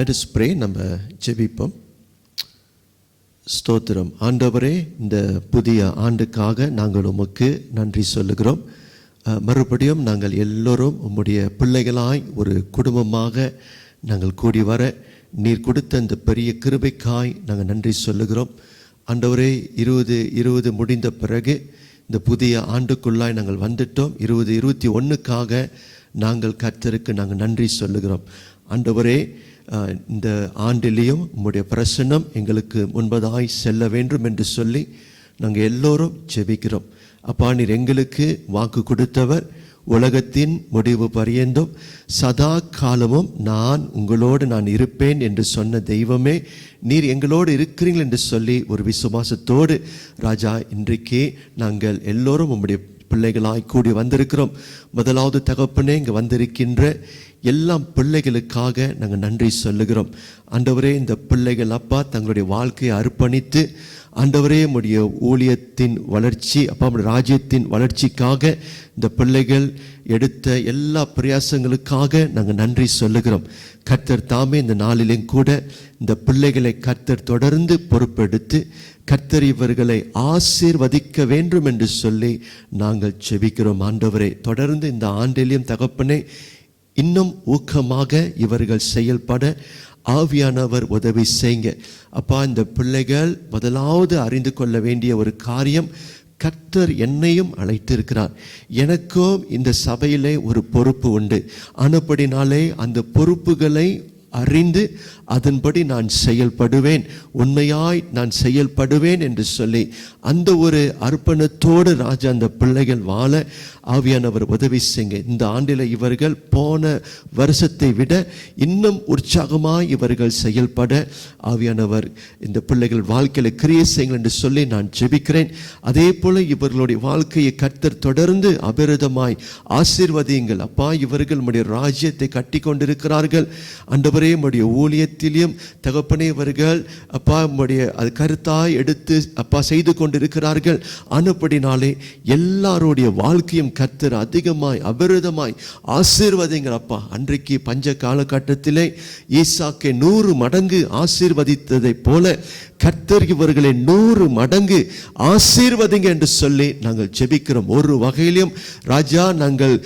Let us pray. நம்ம ஜெபிப்போம். ஸ்தோத்திரம். ஆண்டவரே, இந்த புதிய ஆண்டுக்காக நாங்கள் உமக்கு நன்றி சொல்லுகிறோம். மறுபடியும் நாங்கள் எல்லோரும் உம்முடைய பிள்ளைகளாய் ஒரு குடும்பமாக நாங்கள் கூடி வர நீர் கொடுத்த இந்த பெரிய கிருபைக்காய் நாங்கள் நன்றி சொல்லுகிறோம். ஆண்டவரே, 2020 முடிந்த பிறகு இந்த புதிய ஆண்டுக்குள்ளாய் நாங்கள் வந்துட்டோம். 2021க்காக நாங்கள் கர்த்தருக்கு நாங்கள் நன்றி சொல்லுகிறோம். ஆண்டவரே, இந்த ஆண்டிலேயும் உம்முடைய பிரசன்னம் எங்களுக்கு முன்பதாய் செல்ல வேண்டும் என்று சொல்லி நாங்கள் எல்லோரும் ஜெபிக்கிறோம். அப்பா, நீர் எங்களுக்கு வாக்கு கொடுத்தவர், உலகத்தின் முடிவு பரியந்தும் சதா காலமும் உங்களோடு நான் இருப்பேன் என்று சொன்ன தெய்வமே, நீர் எங்களோடு இருக்கிறீர்கள் என்று சொல்லி ஒரு விசுவாசத்தோடு ராஜா இன்றைக்கே நாங்கள் எல்லோரும் உம்முடைய பிள்ளைகளாய் கூடி வந்திருக்கிறோம். முதலாவது தகப்பனே, இங்கே வந்திருக்கின்ற எல்லா பிள்ளைகளுக்காக நாங்கள் நன்றி சொல்லுகிறோம். ஆண்டவரே, இந்த பிள்ளைகள் அப்பா தங்களுடைய வாழ்க்கையை அர்ப்பணித்து ஆண்டவரே உம்முடைய ஊழியத்தின் வளர்ச்சி, அப்பா உம்முடைய ராஜ்யத்தின் வளர்ச்சிக்காக இந்த பிள்ளைகள் எடுத்த எல்லா பிரயாசங்களுக்காக நாங்கள் நன்றி சொல்லுகிறோம். கர்த்தர் தாமே இந்த நாளிலும் கூட இந்த பிள்ளைகளை கர்த்தர் தொடர்ந்து பொறுப்பெடுத்து கர்த்தர் இவர்களை ஆசீர்வதிக்க வேண்டும் என்று சொல்லி நாங்கள் ஜெபிக்கிறோம். ஆண்டவரே, தொடர்ந்து இந்த ஆண்டிலும் தகப்பனே இன்னும் ஊக்கமாக இவர்கள் செயல்பட ஆவியானவர் உதவி செய்யுங்க. அப்பா, இந்த பிள்ளைகள் முதலாவது அறிந்து கொள்ள வேண்டிய ஒரு காரியம், கர்த்தர் என்னையும் அழைத்திருக்கிறார். எனக்கும் இந்த சபையிலே ஒரு பொறுப்பு உண்டு. ஆனபடினாலே அந்த பொறுப்புகளை அறிந்து அதன்படி நான் செயல்படுவேன், உண்மையாய் நான் செயல்படுவேன் என்று சொல்லி அந்த ஒரு அர்ப்பணத்தோடு ராஜா அந்த பிள்ளைகள் வாழ ஆவியானவர் உதவி செய்யுங்க. இந்த ஆண்டில் இவர்கள் போன வருஷத்தை விட இன்னும் உற்சாகமாய் இவர்கள் செயல்பட ஆவியானவர் இந்த பிள்ளைகள் வாழ்க்கையில் கிரியை செய்யுங்கள் என்று சொல்லி நான் ஜெபிக்கிறேன். அதே போல இவர்களுடைய வாழ்க்கையை கர்த்தர் தொடர்ந்து அபிரதமாய் ஆசீர்வதியுங்கள். அப்பா, இவர்கள் உம்முடைய ராஜ்யத்தை கட்டி கொண்டிருக்கிறார்கள். ஆண்டவரே, உம்முடைய ஊழியத்திலும் தகப்பனே இவர்கள் அப்பா உம்முடைய அது கருத்தாய் எடுத்து அப்பா செய்து கொண்டிருக்கிறார்கள். ஆனபடினாலே எல்லாருடைய வாழ்க்கையும் கர்த்தர் அதிகமாய் அபிரதமாய் ஆசீர்வதிங்கள். அப்பா, அன்றைக்கு பஞ்ச காலகட்டத்திலே ஈசாக்கை 100 மடங்கு ஆசீர்வதித்ததை போல கர்த்தர் இவர்களை 100 மடங்கு ஆசீர்வதிங்க என்று சொல்லி நாங்கள் ஜெபிக்கிறோம். ஒரு வகையிலும் ராஜா நாங்கள்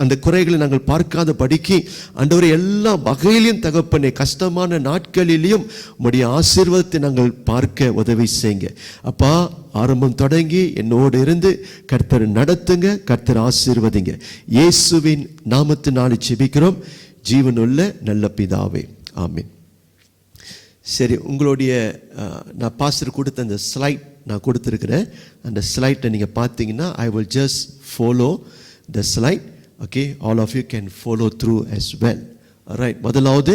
அந்த குறைகளை நாங்கள் பார்க்காத படிக்கு ஆண்டவரே எல்லா வகையிலும் தகப்பனே கஷ்டமான நாட்களிலும் உம்முடைய ஆசீர்வாதத்தை நாங்கள் பார்க்க உதவி செய்யுங்க. அப்பா, ஆரம்பம் தொடங்கி என்னோடு இருந்து கர்த்தர் நடத்துங்க, கர்த்தர் ஆசீர்வதிங்க. இயேசுவின் நாமத்தினாலே ஜெபிக்கிறோம் ஜீவனுள்ள நல்ல பிதாவே, ஆமென். சரி, உங்களுடைய நான் பாஸ்டர் கொடுத்த அந்த ஸ்லைட் நான் கொடுத்துருக்கிறேன். அந்த ஸ்லைட்டை நீங்கள் பார்த்தீங்கன்னா ஐ will just follow the slide. Okay, all of you can follow through as well. All right, முதலாவது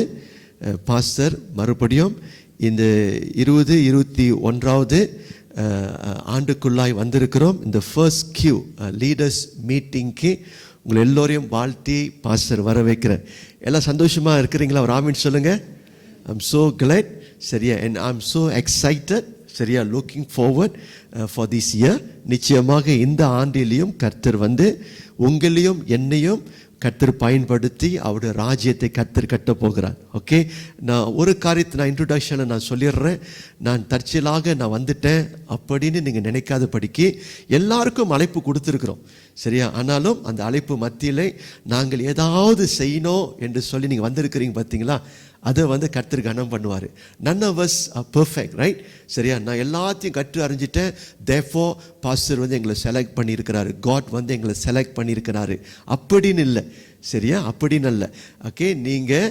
பாஸ்டர் மறுபடியும் இந்த 2021வது ஆண்டுக்குள்ளாய் வந்திருக்கிறோம். இந்த ஃபர்ஸ்ட் கியூ லீடர்ஸ் மீட்டிங்க்கு உங்களை எல்லோரையும் வாழ்த்தி பாஸ்டர் வர வைக்கிறேன். எல்லாம் சந்தோஷமாக இருக்கிறீங்களா? ஒரு ஆமீன் சொல்லுங்க. I'm so glad. சரியா, and I'm so excited. சரியா, looking forward for this year. நிச்சயமாக இந்த ஆண்டிலையும் கர்த்தர் உங்களையும் என்னையும் கர்த்தர் பயன்படுத்தி அவருடைய ராஜ்யத்தை கர்த்தர் கட்ட போகிறார். ஓகே, நான் ஒரு காரியத்தை நான் இன்ட்ரோடக்ஷனில் நான் சொல்லிடுறேன். நான் தற்செயலாக நான் வந்துட்டேன் அப்படின்னு நீங்கள் நினைக்காத படிக்கு எல்லாருக்கும் அழைப்பு கொடுத்துருக்குறோம். சரியா, ஆனாலும் அந்த அழைப்பு மத்தியிலே நாங்கள் ஏதாவது செய்யணும் என்று சொல்லி நீங்கள் வந்திருக்கிறீங்க பார்த்தீங்களா, அதை கர்த்தர் கனம் பண்ணுவார். none of us are perfect, right? சரியா, நான் எல்லாத்தையும் கற்று அறிஞ்சிட்டேன். therefore பாஸ்டர் எங்களை செலக்ட் பண்ணியிருக்கிறாரு, காட் எங்களை செலக்ட் பண்ணியிருக்கிறாரு அப்படின்னு இல்லை. சரியா, அப்படின்னு அல்ல. ஓகே, நீங்கள்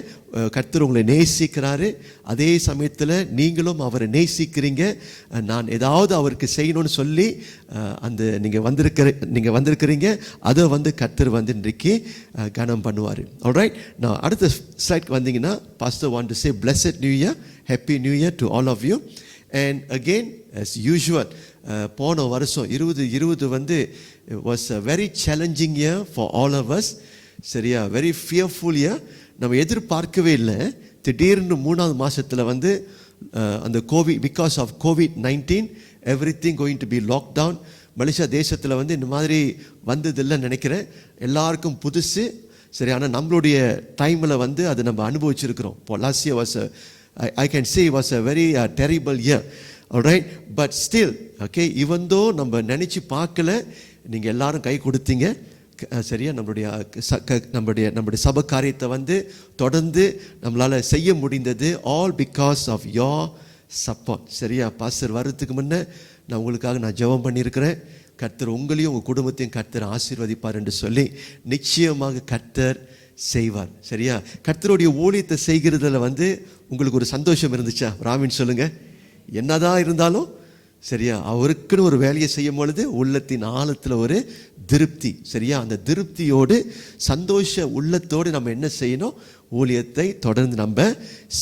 கர்த்தர் உங்களை நேசிக்கிறாரு, அதே சமயத்தில் நீங்களும் அவரை நேசிக்கிறீங்க. நான் ஏதாவது அவருக்கு செய்யணும்னு சொல்லி அந்த நீங்கள் வந்திருக்கிறீங்க, அதை கர்த்தர் இன்றைக்கு கனம் பண்ணுவார். ஆல்ரைட், நான் அடுத்த ஸ்லைட் வந்தீங்கன்னா pastor want to say blessed new year, happy new year to all of you. And again as usual, போன வருஷம் 2020 was a very challenging year for all of us. சரியா, வெரி ஃபியர்ஃபுல் இயர். நம்ம எதிர்பார்க்கவே இல்லை. திடீர்னு 3வது மாதத்தில் அந்த because of COVID-19 everything going to be locked down. Malaysia தேசத்தில் இந்த மாதிரி வந்ததில்லைன்னு நினைக்கிறேன். எல்லாருக்கும் புதுசு. சரி. ஆனால் நம்மளுடைய டைமில் வந்து அதை நம்ம அனுபவிச்சிருக்கிறோம். இப்போ last year was I can say it was a very terrible year. Alright, but still, okay, even though நம்ம நினச்சி பார்க்கல, நீங்கள் எல்லாரும் கை கொடுத்தீங்க. சரியா, நம்மளுடைய சபை காரியத்தை வந்து தொடர்ந்து நம்மளால் செய்ய முடிந்தது. All because of your support. சரியா, பாஸ்டர் வர்றதுக்கு முன்னே நான் உங்களுக்காக நான் ஜெபம் பண்ணியிருக்கிறேன். கர்த்தர் உங்களையும் உங்கள் குடும்பத்தையும் கர்த்தர் ஆசீர்வதிப்பார் என்று சொல்லி நிச்சயமாக கர்த்தர் செய்வார். சரியா, கர்த்தருடைய ஊழியத்தை செய்கிறதுல வந்து உங்களுக்கு ஒரு சந்தோஷம் இருந்துச்சா? ராமின் சொல்லுங்க. என்னதான் இருந்தாலும் சரியா, அவருக்குன்னு ஒரு வேலையை செய்யும் பொழுது உள்ளத்தின் ஆழத்தில் ஒரு திருப்தி. சரியா, அந்த திருப்தியோடு சந்தோஷ உள்ளத்தோடு நம்ம என்ன செய்யணும்? ஊழியத்தை தொடர்ந்து நம்ம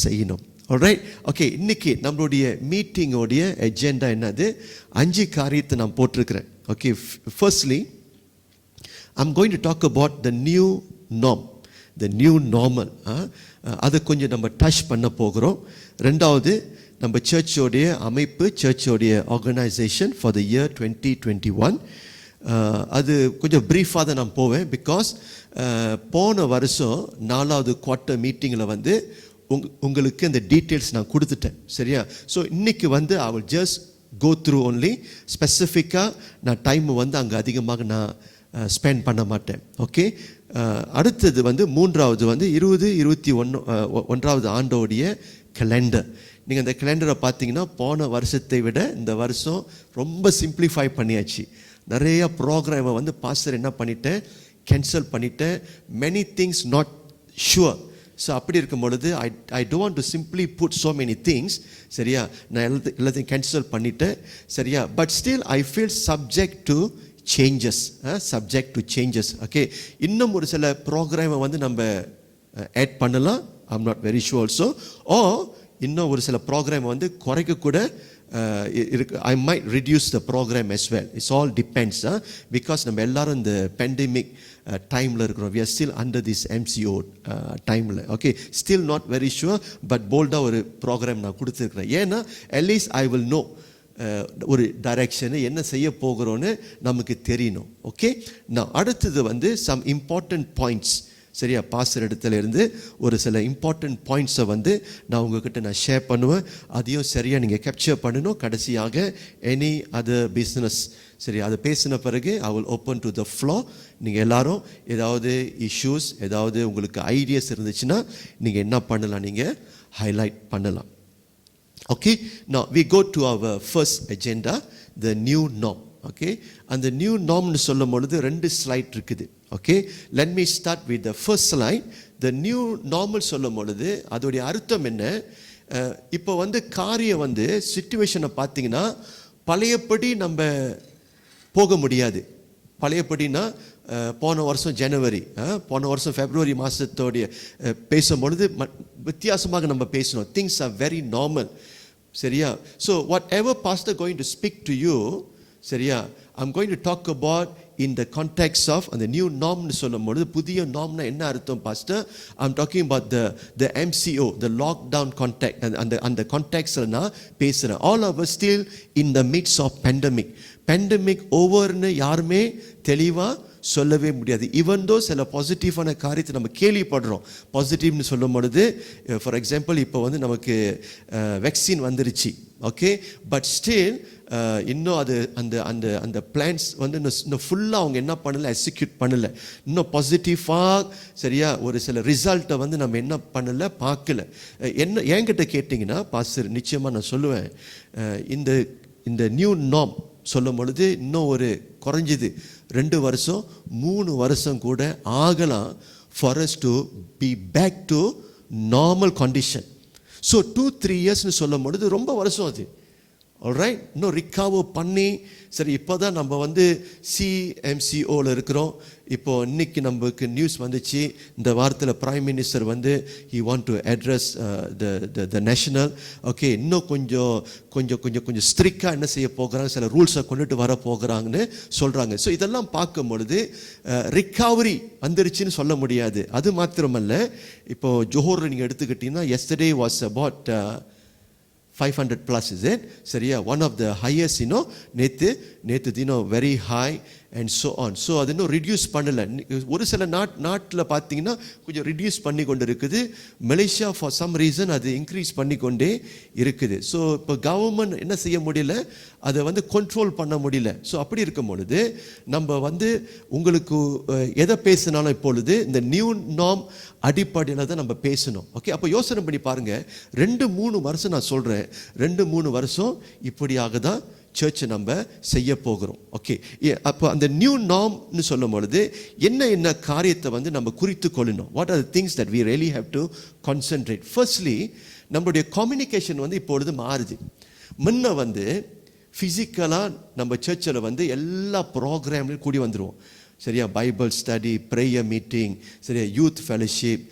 செய்யணும். Alright, okay. இன்னைக்கு நம்மளுடைய மீட்டிங்கோடைய எஜெண்டா என்னது? 5 காரியத்தை நான் போட்டிருக்கிறேன். Okay, firstly I'm going to talk about the new norm, the new normal. அதை கொஞ்சம் நம்ம டச் பண்ண போகிறோம். ரெண்டாவது, நம்ம சர்ச்சோடைய அமைப்பு, சர்ச்சோடைய ஆர்கனைசேஷன் ஃபார் த இயர் 2021. அது கொஞ்சம் ப்ரீஃபாக தான் நான் போவேன். பிகாஸ் போன வருஷம் 4வது குவார்ட்டர் மீட்டிங்கில் வந்து உங்களுக்கு அந்த டீட்டெயில்ஸ் நான் கொடுத்துட்டேன். சரியா, ஸோ இன்றைக்கி வந்து I will just go through only. ஸ்பெசிஃபிக்காக நான் டைம் வந்து அங்கே அதிகமாக நான் ஸ்பெண்ட் பண்ண மாட்டேன். ஓகே, அடுத்தது வந்து 3வது வந்து 2021 ஆண்டோடைய கேலண்டர். நீங்கள் அந்த கேலண்டரை பார்த்தீங்கன்னா போன வருஷத்தை விட இந்த வருஷம் ரொம்ப சிம்பிளிஃபை பண்ணியாச்சு. நிறைய ப்ரோக்ராமை வந்து பாஸ்டர் என்ன பண்ணிட்டேன்? கேன்சல் பண்ணிட்டேன். Many things not sure. So அப்படி இருக்கும் பொழுது I don't want to simply put so many things. சரியா, நான் எல்லாத்தையும் கேன்சல் பண்ணிட்டேன். சரியா, but still I feel subject to changes. Subject to changes. Okay, இன்னும் ஒரு சில ப்ரோக்ராமை வந்து நம்ம ஆட் பண்ணலாம். I am not very sure also. Oh, இன்னும் ஒரு சில ப்ரோக்ராம் வந்து குறைக்க கூட இருக்கு. I might reduce the programme as well. It's all depends. Because நம்ம எல்லாரும் இந்த பேண்டமிக் டைமில் இருக்கிறோம். we are still under this MCO டைமில். Okay, still not very sure, but போல்டாக ஒரு ப்ரோக்ராம் நான் கொடுத்துருக்குறேன். ஏன்னா அட்லீஸ்ட் ஐ வில் நோ ஒரு டைரக்ஷனு என்ன செய்ய போகிறோன்னு நமக்கு தெரியணும். ஓகே, நான் அடுத்தது வந்து சம் இம்பார்ட்டன்ட் பாயிண்ட்ஸ். சரியா, பாஸ்டர் இடத்துல இருந்து ஒரு சில இம்பார்ட்டன்ட் பாயிண்ட்ஸை வந்து நான் உங்ககிட்ட நான் ஷேர் பண்ணுவேன். அதையும் சரியாக நீங்கள் கேப்சர் பண்ணணும். கடைசியாக எனி அதர் பிஸ்னஸ். சரி, அதை பேசின பிறகு I will open to the floor. நீங்கள் எல்லாரும் ஏதாவது இஷ்யூஸ், ஏதாவது உங்களுக்கு ஐடியாஸ் இருந்துச்சுன்னா நீங்கள் என்ன பண்ணலாம்? நீங்கள் ஹைலைட் பண்ணலாம். Okay, now we go to our first agenda, the new norm. Okay, and the new norm nu sollum poludhu 2 slide இருக்குது. Okay, let me start with the first slide. The new normal sollum poludhu அதோட அர்த்தம் என்ன? இப்போ வந்து காரியம் வந்து சிச்சுவேஷனை பார்த்தீங்கன்னா பழையபடி நம்ம போக முடியாது. பழையபடினா போன வருஷம் ஜனவரி, போன வருஷம் ஃபெப்ரவரி மாதத்தோடைய பேசும்பொழுது வித்தியாசமாக நம்ம பேசணும். Things are very normal. சரியா, so whatever pastor going to speak to you, சரியா, I'm going to talk about in the contexts of அந்த நியூ நார்ம்னு சொல்லும்போது, புதிய நார்ம்னா என்ன அர்த்தம் pastor? I'm talking about the MCO, the lockdown context. அந்த கான்டெக்ட்ஸில் நான் பேசுகிறேன். All of us still in the midst of pandemic. Pandemic ஓவர்னு யாருமே தெளிவாக சொல்லவே முடியாது. ஈவன் தோ சில பாசிட்டிவான காரியத்தை நம்ம கேள்விப்படுறோம். பாசிட்டிவ்னு சொல்லும் பொழுது, ஃபார் எக்ஸாம்பிள் இப்போ வந்து நமக்கு வேக்சின் வந்துருச்சு. ஓகே, பட் ஸ்டில் இன்னும் அது அந்த அந்த அந்த பிளான்ஸ் வந்து இன்னும் ஃபுல்லாக அவங்க என்ன பண்ணலை? எக்ஸிக்யூட் பண்ணலை. இன்னும் பாசிட்டிவாக சரியா ஒரு சில ரிசல்ட்டை வந்து நம்ம என்ன பண்ணலை? பார்க்கல. என்ன என்கிட்ட கேட்டிங்கன்னா பாஸ்டர், நிச்சயமாக நான் சொல்லுவேன், இந்த நியூ நார்ம் சொல்லும் பொழுது இன்னும் ஒரு குறைஞ்சிது 2 வருஷம் 3 வருஷம் கூட ஆகலாம் for us to be back to normal condition. So 2-3 இயர்ஸ்னு சொல்லும் பொழுது ரொம்ப வருஷம் அது. ஆல்ரைட், இன்னும் ரிகவர் பண்ணி சரி. இப்போ தான் நம்ம வந்து CMCOவில் இருக்கிறோம். இப்போது இன்றைக்கி நமக்கு நியூஸ் வந்துச்சு, இந்த வாரத்தில் பிரைம் மினிஸ்டர் வந்து he want to address the national. Okay, இன்னும் கொஞ்சம் ஸ்ட்ரிக்டாக என்ன செய்ய போகிறாங்க, சில ரூல்ஸை கொண்டுட்டு வர போகிறாங்கன்னு சொல்கிறாங்க. ஸோ இதெல்லாம் பார்க்கும் பொழுது ரிகவரி வந்துருச்சுன்னு சொல்ல முடியாது. அது மாத்திரமல்ல, இப்போது ஜோஹர் நீங்கள் எடுத்துக்கிட்டிங்கன்னா yesterday was about 500 plus, is it? சரியா, one of the highest, நேற்று very high and so on. So அது இன்னும் ரிடியூஸ் பண்ணலை. ஒரு சில நாட்டில் பார்த்தீங்கன்னா கொஞ்சம் ரிடியூஸ் பண்ணி கொண்டு இருக்குது. மலேசியா ஃபார் சம் ரீசன் அது இன்க்ரீஸ் பண்ணி கொண்டே இருக்குது. ஸோ இப்போ கவர்மெண்ட் என்ன செய்ய முடியல, அதை வந்து கண்ட்ரோல் பண்ண முடியல. ஸோ அப்படி இருக்கும் பொழுது நம்ம வந்து உங்களுக்கு எதை பேசினாலும் இப்பொழுது இந்த நியூ நார்ம் அடிப்படையில் தான் நம்ம பேசணும். ஓகே, அப்போ யோசனை பண்ணி பாருங்கள். 2-3 வருஷம் நான் சொல்கிறேன், 2-3 வருஷம் இப்படியாக தான் சர்ச்சை நம்ம செய்ய போகிறோம். ஓகே, அப்போ அந்த நியூ நார்ம்னு சொல்லும் பொழுது என்ன காரியத்தை வந்து நம்ம குறித்து கொள்ளணும். What are the things that we really have to concentrate. Firstly, நம்மளுடைய கம்யூனிகேஷன் வந்து இப்பொழுது மாறுது. முன்ன வந்து ஃபிசிக்கலாக நம்ம சர்ச்சில் வந்து எல்லா ப்ரோக்ராம்லையும் கூடி வந்துடுவோம். சரியா, பைபிள் ஸ்டடி, ப்ரேயர் மீட்டிங், சரியா, யூத் ஃபெலோஷிப்,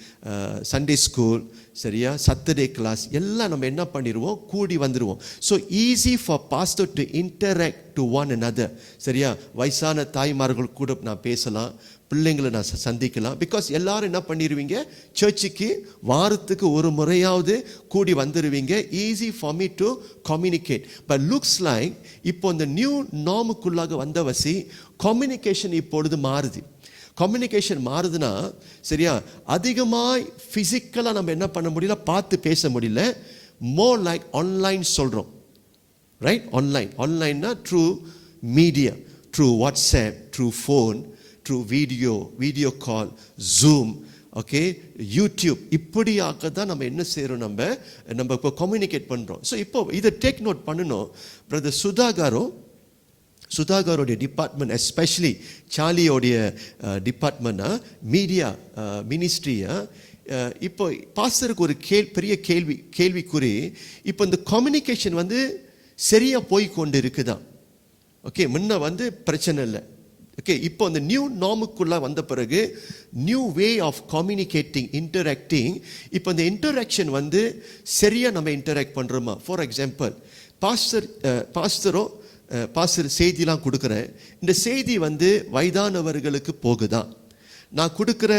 சண்டே ஸ்கூல், சரியா, சாட்டர்டே கிளாஸ் எல்லாம் நம்ம என்ன பண்ணிடுவோம், கூடி வந்துடுவோம். So easy for pastor to interact to one another. சரியா, வயசான தாய்மார்கள் கூட நான் பேசலாம், பிள்ளைங்களை நான் சந்திக்கலாம். பிகாஸ் எல்லாரும் என்ன பண்ணிடுவீங்க, சர்ச்சுக்கு வாரத்துக்கு ஒரு முறையாவது கூடி வந்துடுவீங்க. Easy for me to communicate. But looks like இப்போ இந்த நியூ நார்முக்குள்ளாக வந்தவசி கம்யூனிகேஷன் இப்பொழுது மாறுது. கம்யூனிகேஷன் மாறுதுன்னா சரியா, அதிகமாக ஃபிசிக்கலாக நம்ம என்ன பண்ண முடியல, பார்த்து பேச முடியல. மோர் லைக் ஆன்லைன் சொல்கிறோம். ரைட், ஆன்லைன்னா through media, through WhatsApp, through phone, through video call, Zoom, okay, YouTube, இப்படியாக தான் நம்ம என்ன செய்கிறோம், நம்ம இப்போ கம்யூனிகேட் பண்ணுறோம். ஸோ இப்போ இதை டேக் நோட் பண்ணணும். பிரதர் சுதாகரோடைய டிபார்ட்மெண்ட், எஸ்பெஷலி சார்லியோடைய டிபார்ட்மெண்ட்னா மீடியா மினிஸ்ட்ரியா, இப்போ பாஸ்டருக்கு ஒரு பெரிய கேள்விக்குறி. இப்போ இந்த கம்யூனிகேஷன் வந்து சரியாக போய் கொண்டு இருக்குதான். ஓகே, முன்ன வந்து பிரச்சனை இல்லை. ஓகே, இப்போ அந்த நியூ நார்முக்குள்ளே வந்த பிறகு new way of communicating, interacting. இப்போ இந்த இன்டராக்ஷன் வந்து சரியாக நம்ம இன்டராக்ட் பண்ணுறோமா? ஃபார் எக்ஸாம்பிள், பாஸ்டர் செய்திலாம் கொடுக்குறேன். இந்த செய்தி வந்து வயதானவர்களுக்கு போகுதான். நான் கொடுக்குற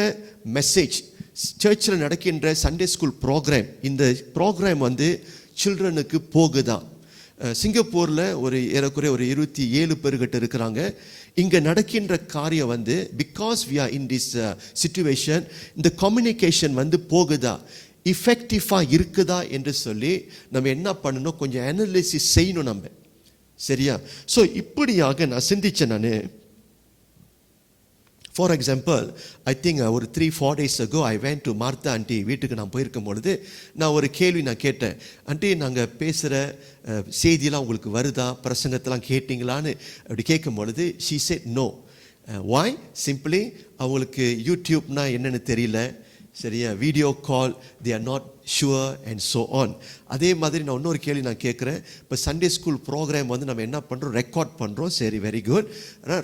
மெசேஜ் சர்ச்சில் நடக்கின்ற சண்டே ஸ்கூல் ப்ரோக்ராம், இந்த ப்ரோக்ராம் வந்து சில்ட்ரனுக்கு போகுதான். சிங்கப்பூரில் ஏறக்குறைய ஒரு 27 பேர்கிட்ட இருக்கிறாங்க. இங்கே நடக்கின்ற காரியம் வந்து because we are in this situation, இந்த கம்யூனிகேஷன் வந்து போகுதா, இஃபெக்டிவாக இருக்குதா என்று சொல்லி நம்ம என்ன பண்ணணும், கொஞ்சம் அனலிசிஸ் செய்யணும் நம்ம. சரியா, ஸோ இப்படியாக நான் சிந்திச்சேன். நான் ஃபார் எக்ஸாம்பிள், ஐ திங்க் ஒரு 3-4 days ago I went to Martha aunty வீட்டுக்கு நான் போயிருக்கும் பொழுது நான் ஒரு கேள்வி நான் கேட்டேன். ஆண்டி, நாங்கள் பேசுகிற செய்தியெல்லாம் உங்களுக்கு வருதா, பிரசங்கத்தெல்லாம் கேட்டிங்களான்னு அப்படி கேட்கும் பொழுது she said no. why? simply அவங்களுக்கு யூடியூப்னா என்னென்னு தெரியல. சரியா, video call they are not sure and so on. அதே மாதிரி நான் இன்னொரு கேள்வி நான் கேட்குறேன். இப்போ சண்டே ஸ்கூல் ப்ரோக்ராம் வந்து நம்ம என்ன பண்ணுறோம், ரெக்கார்ட் பண்ணுறோம். சரி, வெரி குட்.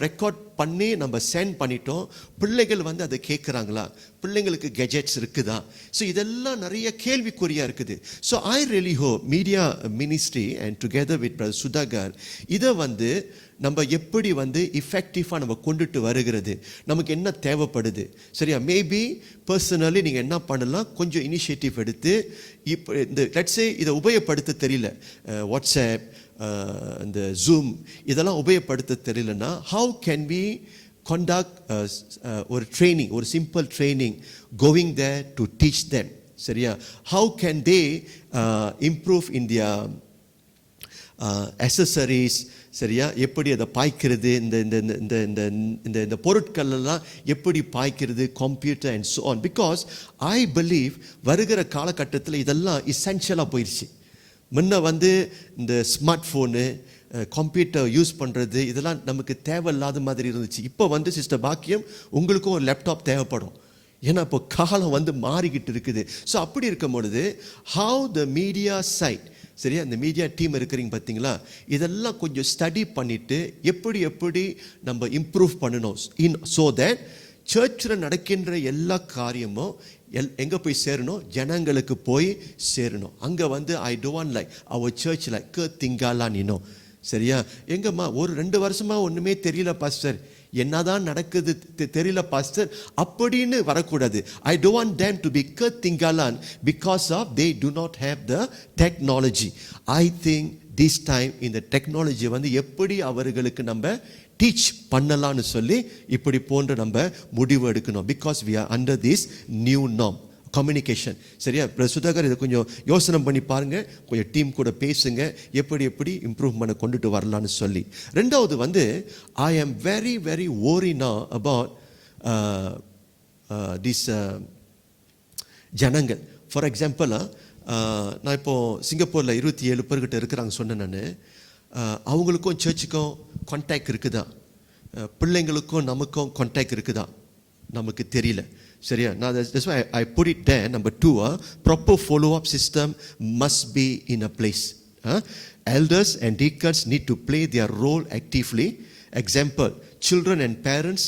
ரெக்கார்ட் பண்ணி நம்ம சென்ட் பண்ணிட்டோம். பிள்ளைகள் வந்து அதை கேட்குறாங்களா, பிள்ளைங்களுக்கு கெஜெட்ஸ் இருக்குதா? ஸோ இதெல்லாம் நிறைய கேள்விக்குறியாக இருக்குது. So I really hope media ministry and together with brother Sudhakar இதை வந்து நம்ம எப்படி வந்து இஃபெக்டிவாக நம்ம கொண்டுட்டு வருகிறது, நமக்கு என்ன தேவைப்படுது. சரியா, மேபி பர்சனலி நீங்கள் என்ன பண்ணலாம், கொஞ்சம் இனிஷியேட்டிவ் எடுத்து இப்போ இந்த லெட்ஸே இதை உபயோகப்படுத்த தெரியல, வாட்ஸ்அப், இந்த ஜூம் இதெல்லாம் உபயோகப்படுத்த தெரியலன்னா ஹவு கேன் வி conduct ஒரு ட்ரைனிங், ஒரு simple training, going there to teach them. சரியா, how can they improve in their accessories. சரியா, எப்படி அதை பாய்க்கிறது, இந்த இந்த இந்த இந்த இந்த இந்த பொருட்கள் எல்லாம் எப்படி பாய்க்கிறது, computer and so on. Because I believe வருகிற காலகட்டத்தில் இதெல்லாம் இசென்ஷியலாக போயிடுச்சு. முன்ன வந்து இந்த ஸ்மார்ட் ஃபோனு, கம்ப்யூட்டர் யூஸ் பண்ணுறது இதெல்லாம் நமக்கு தேவையில்லாத மாதிரி இருந்துச்சு. இப்போ வந்து சிஸ்டர் பாக்கியம் உங்களுக்கும் ஒரு லேப்டாப் தேவைப்படும். ஏன்னா இப்போ காலம் வந்து மாறிக்கிட்டு இருக்குது. ஸோ அப்படி இருக்கும் பொழுது ஹவு த மீடியா சைட், சரியா, இந்த மீடியா டீம் இருக்கிறீங்க பார்த்தீங்களா, இதெல்லாம் கொஞ்சம் ஸ்டடி பண்ணிவிட்டு எப்படி நம்ம இம்ப்ரூவ் பண்ணணும் ஸோ தட் சர்ச்சில் நடக்கின்ற எல்லா காரியமும் எங்கே போய் சேரணும், ஜனங்களுக்கு போய் சேரணும். அங்கே வந்து I don't like our church like திங்காலான்னு. சரியா, எங்கம்மா ஒரு 2 வருஷமா ஒன்றுமே தெரியல பாஸ்டர், என்னதான் நடக்குது தெரியல பாஸ்டர் அப்படின்னு வரக்கூடாது. ஐ don't want them to be திங்காலான் because of they do not have the technology. I think this time இந்த டெக்னாலஜி வந்து எப்படி அவர்களுக்கு நம்ம டீச் பண்ணலான்னு சொல்லி இப்படி போன்ற நம்ம முடிவு எடுக்கணும். Because we are under this new norm. Communication. சரியா சுதாகர், இதை கொஞ்சம் யோசனை பண்ணி பாருங்க, கொஞ்சம் டீம் கூட பேசுங்க, எப்படி இம்ப்ரூவ்மெண்ட் கொண்டுட்டு வரலான்னு சொல்லி. ரெண்டாவது வந்து I am very very worried now about this ஜனங்கள். ஃபார் எக்ஸாம்பிள், நான் இப்போது சிங்கப்பூரில் 27 பேர்கிட்ட இருக்கிறாங்க சொன்னேன் நான். அவங்களுக்கும் சர்ச்சுக்கும் கான்டாக்ட் இருக்குதா, பிள்ளைங்களுக்கும் நமக்கும் கான்டாக்ட் இருக்குதா நமக்கு தெரியல. சரியா, நான் that's why I put it there. Number 2, proper follow-up system must be in a place. Elders and deacons need to play their role actively. Example, children and parents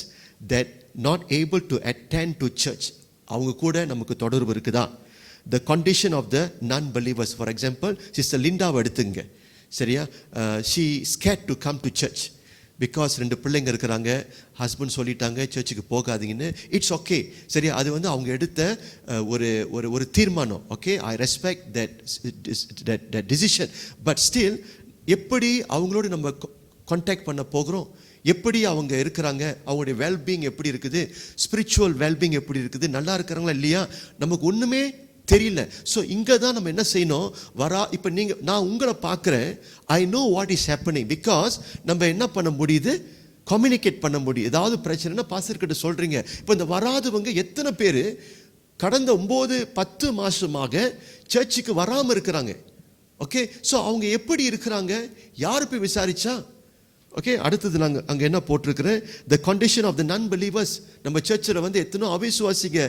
that not able to attend to church, அவங்க கூட நமக்கு தொடர்பு இருக்குதா. The condition of the non-believers, for example, Sister Linda எடுத்துங்க. சரியா, she scared to come to church because 2 பிள்ளைங்க இருக்கிறாங்க, husband சொல்லிட்டாங்க சர்ச்சுக்கு போகாதீங்கன்னு. It's okay. சரியா, அது வந்து அவங்க எடுத்த ஒரு தீர்மானம். Okay, I respect that decision. But still எப்படி அவங்களோட நம்ம கான்டாக்ட் பண்ண போகிறோம், எப்படி அவங்க இருக்கிறாங்க, அவங்களுடைய வெல்பீயிங் எப்படி இருக்குது, ஸ்பிரிச்சுவல் வெல்பீயிங் எப்படி இருக்குது, நல்லா இருக்கிறாங்களா இல்லையா, நமக்கு ஒன்றுமே தெரியல. ஸோ இங்கே தான் நம்ம என்ன செய்யணும், இப்போ நான் உங்களை பார்க்குறேன், I know what is happening. Because நம்ம என்ன பண்ண முடியுது, கம்யூனிகேட் பண்ண முடியும். ஏதாவது பிரச்சனைனா பாஸ்டர்கிட்ட சொல்கிறீங்க. இப்போ இந்த வராதவங்க எத்தனை பேர் கடந்த 9-10 மாதமாக சர்ச்சுக்கு வராமல் இருக்கிறாங்க. ஓகே, ஸோ அவங்க எப்படி இருக்கிறாங்க, யார் போய் விசாரிச்சா. ஓகே, அடுத்தது நாங்கள் அங்கே என்ன போட்டிருக்கிறேன், த கண்டிஷன் ஆஃப் த நான் பிலீவர்ஸ். நம்ம சர்ச்சில் வந்து எத்தனோ அவிசுவாசிங்க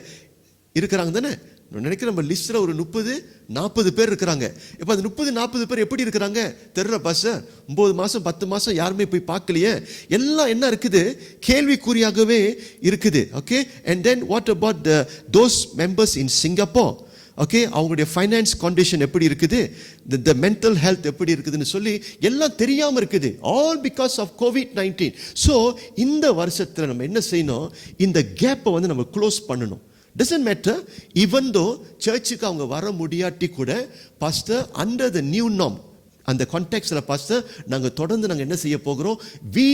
இருக்கிறாங்க தானே. நினைக்கிறேன் நம்ம லிஸ்ட்டில் ஒரு 30-40 பேர் இருக்கிறாங்க. இப்போ அந்த 30-40 பேர் எப்படி இருக்கிறாங்க தெரியல பாஸ்டர், 9 மாதம் 10 மாதம் யாருமே போய் பார்க்கலையே. எல்லாம் என்ன இருக்குது, கேள்விக்குறியாகவே இருக்குது. Okay, and then what about those members in Singapore. Okay, அவங்களுடைய ஃபைனான்ஸ் கண்டிஷன் எப்படி இருக்குது, த மென்டல் ஹெல்த் எப்படி இருக்குதுன்னு சொல்லி எல்லாம் தெரியாமல் இருக்குது. All because of COVID-19. So இந்த வருஷத்தில் நம்ம என்ன செய்யணும், இந்த கேப்பை வந்து நம்ம க்ளோஸ் பண்ணணும். Doesn't matter, even though சர்ச்சுக்கு அவங்க வர முடியாட்டி கூட, pastor under the new norm, அந்த கான்டெக்ட்ல பாஸ்டர் நாங்கள் தொடர்ந்து நாங்கள் என்ன செய்ய போகிறோம், we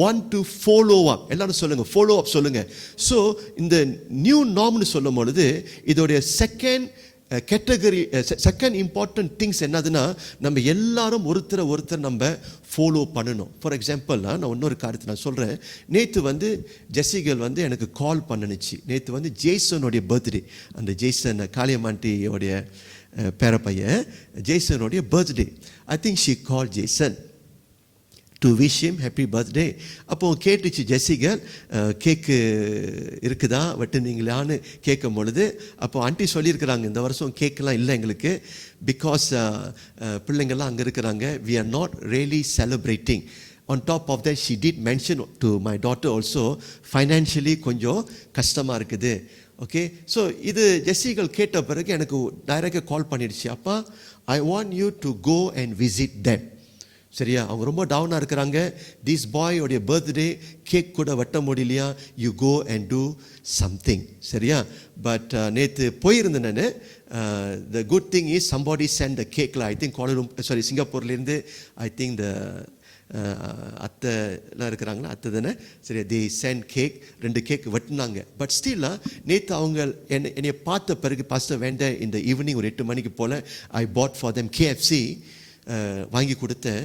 want to follow up. எல்லாரும் சொல்லுங்க, follow up சொல்லுங்க. ஸோ இந்த நியூ நார்ம்னு சொல்லும் பொழுது இதோடைய கேட்டகரி செகண்ட் இம்பார்ட்டன்ட் திங்ஸ் என்னதுன்னா, நம்ம எல்லாரும் ஒருத்தர் நம்ம ஃபாலோ பண்ணணும். ஃபார் எக்ஸாம்பிள், நான் இன்னொரு காரியத்தை நான் சொல்கிறேன். நேற்று வந்து ஜெசிகல் வந்து எனக்கு கால் பண்ணுச்சு. நேற்று வந்து ஜேசனுடைய பர்த்டே. அந்த ஜேசன் காளியம்மாண்டியோடைய பேரப்பையன் ஜேசனுடைய birthday. I think she call Jason to wish him happy birthday. அப்போது கேட்டுச்சு ஜெசிகல், கேக்கு இருக்குதா வெட்டுனீங்களான்னு கேட்கும் பொழுது, அப்போது ஆண்டி சொல்லியிருக்கிறாங்க, இந்த வருஷம் கேக்கெலாம் இல்லை எங்களுக்கு, பிகாஸ் பிள்ளைங்கள்லாம் அங்கே இருக்கிறாங்க, we are not really celebrating. On top of that, she did mention to my daughter also, financially கொஞ்சம் கஷ்டமாக இருக்குது. ஓகே, ஸோ இது ஜெசிகல் கேட்ட பிறகு எனக்கு டைரெக்டாக கால் பண்ணிடுச்சு, அப்பா I want you to go and visit them. சரியா, அவங்க ரொம்ப டவுனாக இருக்கிறாங்க. திஸ் பாயோடைய பர்த்டே, கேக் கூட வெட்ட முடியலையா, you go and do something. சரியா, பட் நேற்று போயிருந்தேன் நான். The good thing is somebody sent the கேக்கில், I think சிங்கப்பூர்லேருந்து I think the அத்தைலாம் இருக்கிறாங்களா, அத்தை தானே. சரியா, தி சென்ட் கேக், 2 கேக் வெட்டினாங்க. பட் ஸ்டில்லாக நேற்று அவங்க என்னை பார்த்த பிறகு, பாஸ்டர் வேண்ட இந்த ஈவினிங் ஒரு 8 மணிக்கு போல் ஐ பாட் ஃபார் தெம் KFC வாங்கி கொடுத்தேன்.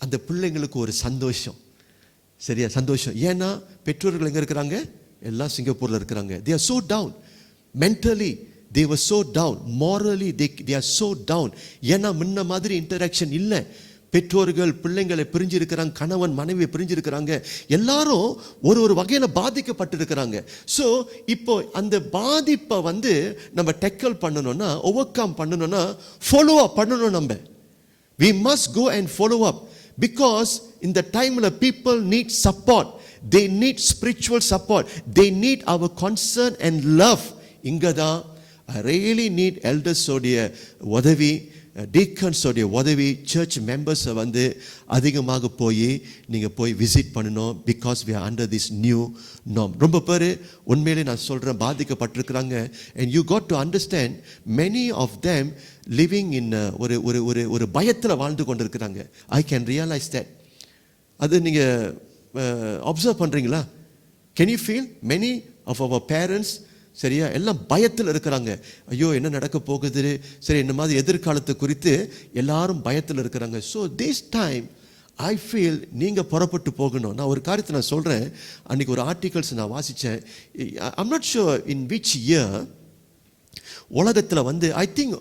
அந்த பிள்ளைங்களுக்கு ஒரு சந்தோஷம். சரியா, சந்தோஷம். ஏன்னா பெற்றோர்கள் எங்கே இருக்கிறாங்க, எல்லாம் சிங்கப்பூரில் இருக்கிறாங்க. they are so down mentally, they were so down morally, they are so down. ஏன்னா முன்ன மாதிரி இன்டராக்ஷன் இல்லை. பெற்றோர்கள் பிள்ளைங்களை பிரிஞ்சிருக்கிறாங்க, கணவன் மனைவியை பிரிஞ்சிருக்கிறாங்க, எல்லாரும் ஒரு வகையில் பாதிக்கப்பட்டிருக்கிறாங்க. ஸோ இப்போ அந்த பாதிப்பை வந்து நம்ம டேக்கிள் பண்ணணும்னா, ஓவர் கம் பண்ணணும்னா, ஃபாலோ அப் பண்ணணும். நம்ம we must go and follow up, because in the time la people need support, they need spiritual support, they need our concern and love. ingada I really need elders odia உதவி, deacons உடைய உதவி, search மெம்பர்ஸை வந்து அதிகமாக நீங்கள் போய் visit பண்ணணும். Because we are under this new norm. ரொம்ப பேர் உண்மையிலே நான் சொல்கிறேன் பாதிக்கப்பட்டிருக்கிறாங்க. and you got to understand many of them living in ஒரு பயத்தில் வாழ்ந்து கொண்டிருக்கிறாங்க. I can realize that. அது நீங்கள் அப்சர்வ் பண்ணுறீங்களா? Can you feel many of our parents சரியா எல்லாம் பயத்தில் இருக்கிறாங்க. ஐயோ என்ன நடக்க போகுது, சரி இந்த மாதிரி எதிர்காலத்தை குறித்து எல்லாரும் பயத்தில் இருக்கிறாங்க. So this time I feel நீங்கள் புறப்பட்டு போகணும். நான் ஒரு காரியத்தை நான் சொல்கிறேன். அன்றைக்கி ஒரு ஆர்டிகல்ஸ் நான் வாசித்தேன். I'm not sure in which year உலகத்தில் வந்து I think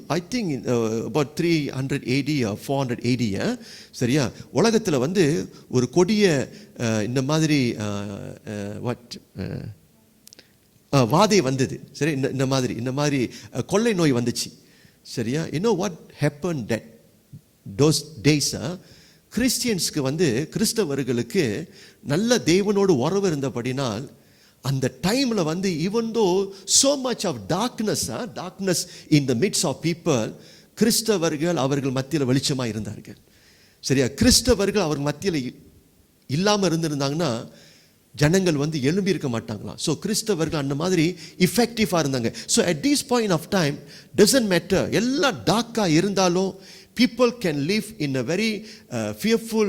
about 300 AD or 400 AD சரியா உலகத்தில் வந்து ஒரு கொடிய இந்த மாதிரி வாதை வந்தது. சரி, இந்த மாதிரி கொள்ளை நோய் வந்துச்சு. சரியா, what happen that those days கிறிஸ்டியன்ஸ்க்கு வந்து கிறிஸ்தவர்களுக்கு நல்ல தேவனோடு உறவு இருந்தபடினால் அந்த டைம்ல வந்து even though so much of darkness in the midst of people, கிறிஸ்தவர்கள் அவர்கள் மத்தியில் வெளிச்சமாக இருந்தார்கள். சரியா, கிறிஸ்தவர்கள் அவர்கள் மத்தியில் இல்லாமல் இருந்திருந்தாங்கன்னா ஜனங்கள் வந்து எழும்பி இருக்க மாட்டாங்களாம். ஸோ கிறிஸ்தவர்கள் அந்த மாதிரி இஃபெக்டிவாக இருந்தாங்க. So at this point of time doesn't matter, எல்லாம் டார்க்காக இருந்தாலும் people can live in a very fearful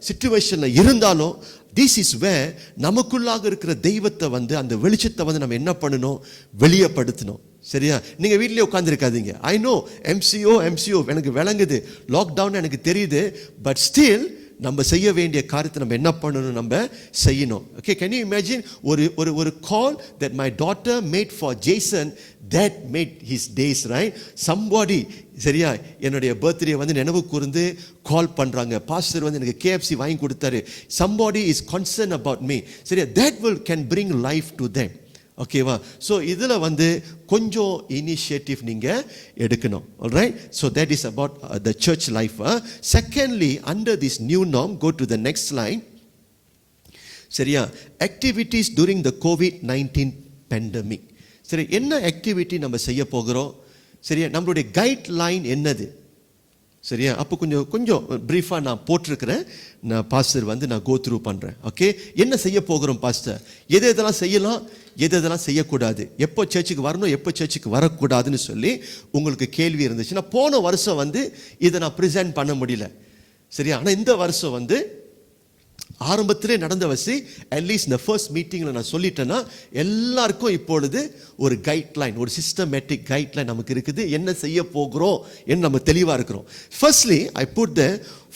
situation இருந்தாலும் திஸ் இஸ் வேர் நமக்குள்ளாக இருக்கிற தெய்வத்தை வந்து அந்த வெளிச்சத்தை வந்து நம்ம என்ன பண்ணணும், வெளியப்படுத்தணும். சரியா, நீங்கள் வீட்டிலே உட்காந்துருக்காதீங்க. ஐ நோ எம்சிஓ எனக்கு விளங்குது, லாக்டவுன் எனக்கு தெரியுது. பட் ஸ்டில் நம்ம செய்ய வேண்டிய காரியத்தை நம்ம என்ன பண்ணணும், நம்ம செய்யணும். ஓகே, கேன் யூ இமேஜின் ஒரு call that my daughter made for Jason, that made his days, right? Somebody சரியா என்னுடைய பர்த்டே வந்து நினைவு கூர்ந்து கால் பண்ணுறாங்க. பாஸ்டர் வந்து எனக்கு KFC வாங்கி கொடுத்தாரு. Somebody is concern about me. சரியா, that will can bring life to them. ஓகேவா? ஸோ இதில் வந்து கொஞ்சம் இனிஷியேட்டிவ் நீங்கள் எடுக்கணும். Alright, so that is about the church life. Secondly, under this new norm, go to the next line. சரியா, activities during the COVID-19 pandemic. சரி, என்ன activity நம்ம செய்ய போகிறோம்? சரியா, நம்மளுடைய கைட்லைன் என்னது? சரியா, அப்போ கொஞ்சம் ப்ரீஃபாக நான் போட்டிருக்கிறேன். நான் பாஸ்டர் வந்து நான் கோ த்ரூ பண்ணுறேன். ஓகே, என்ன செய்ய போகிறோம் பாஸ்டர், எதெல்லாம் செய்யலாம், எதெல்லாம் செய்யக்கூடாது, எப்போ சர்ச்சுக்கு வரணும், எப்போ சர்ச்சுக்கு வரக்கூடாதுன்னு சொல்லி உங்களுக்கு கேள்வி இருந்துச்சு. நான் போன வருஷம் வந்து இதை நான் ப்ரெசென்ட் பண்ண முடியல. சரியா, ஆனால் இந்த வருஷம் வந்து ஆரம்பத்திலே நடந்த வசி அட்லீஸ்ட் இந்த ஃபர்ஸ்ட் மீட்டிங்கில் நான் சொல்லிட்டேன்னா எல்லாருக்கும் இப்பொழுது ஒரு கைட்லைன், ஒரு சிஸ்டமேட்டிக் கைட்லைன் நமக்கு இருக்குது. என்ன செய்ய போகிறோம் என்று நம்ம தெளிவாக இருக்கிறோம். Firstly I put the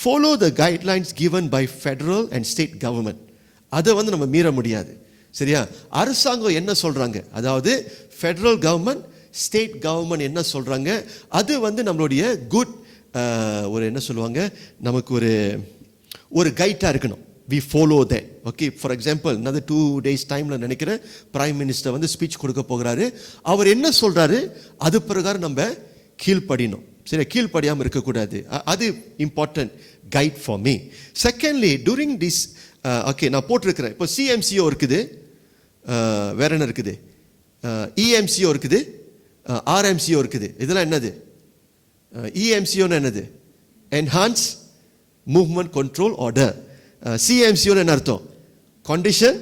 follow the guidelines given by federal and state government. அதை வந்து நம்ம மீற முடியாது. சரியா, அரசாங்கம் என்ன சொல்கிறாங்க, அதாவது ஃபெடரல் கவர்மெண்ட், ஸ்டேட் கவர்மெண்ட் என்ன சொல்கிறாங்க, அது வந்து நம்மளுடைய குட் ஒரு என்ன சொல்லுவாங்க, நமக்கு ஒரு கைட்டாக இருக்கணும். We follow that. Okay, for example, another 2 days டைம்ல நினைக்கிறேன் பிரைம் மினிஸ்டர் வந்து ஸ்பீச் கொடுக்க போகிறாரு. அவர் என்ன சொல்றாரு, அது பிரகாரம் நம்ம கீழ்ப்படியணும். சரி, கீழ்ப்படியாமல் இருக்கக்கூடாது. அது important guide for me. Secondly, touring this okay நான் போட்டிருக்கிறேன். இப்போ CMCO இருக்குது, வேற என்ன இருக்குது, EMCO இருக்குது, RMCO இருக்குது. இதெல்லாம் என்னது? EMCO என்னது? Enhance movement control order. CMCO என்ன அர்த்தம்? Condition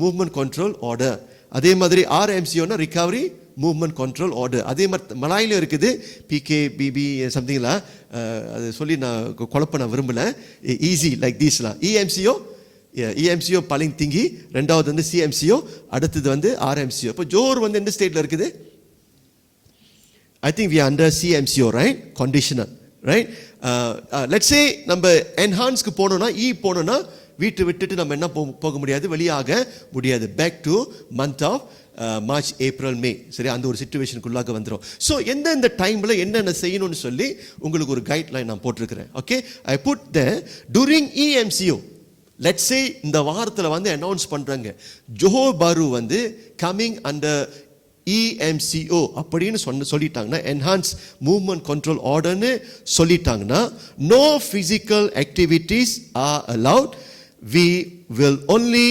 movement control order. அதே மாதிரி RMCO recovery movement control order. அதே மாதிரி மலாயிலும் இருக்குது, PKBB சம்திங்லாம். அது சொல்லி நான் குழப்ப நான் விரும்பல. ஈஸி லைக் தீஸ்லாம். EMCO பலிங் திங்கி, ரெண்டாவது வந்து CMCO, அடுத்தது வந்து RMCO. இப்போ ஜோர் வந்து எந்த ஸ்டேட்ல இருக்குது? I think we are under CMCO, right? Conditional, right? Let's say நம்ம என்ஹான்ஸ்க்கு போனோம்னா, போனோம்னா வீட்டு விட்டுட்டு நம்ம என்ன போக முடியாது, வெளியாக முடியாது. Back to month of March, April, May. சரி, அந்த ஒரு சிச்சுவேஷனுக்குள்ளாக வந்துடும். ஸோ எந்தெந்த டைமில் என்னென்ன செய்யணும்னு சொல்லி உங்களுக்கு ஒரு கைட்லைன் நான் போட்டிருக்கிறேன். Okay, I put the during EMCO. Let's say இந்த வாரத்தில் வந்து அனௌன்ஸ் பண்ணுறாங்க, ஜோஹர் பாரு வந்து கம்மிங் அண்டர் EMCO அப்படின்னு சொல்லிட்டாங்கன்னா, என்ஹான்ஸ் மூவ்மெண்ட் கண்ட்ரோல் ஆர்டர்னு சொல்லிட்டாங்கன்னா, no physical activities are allowed. We will only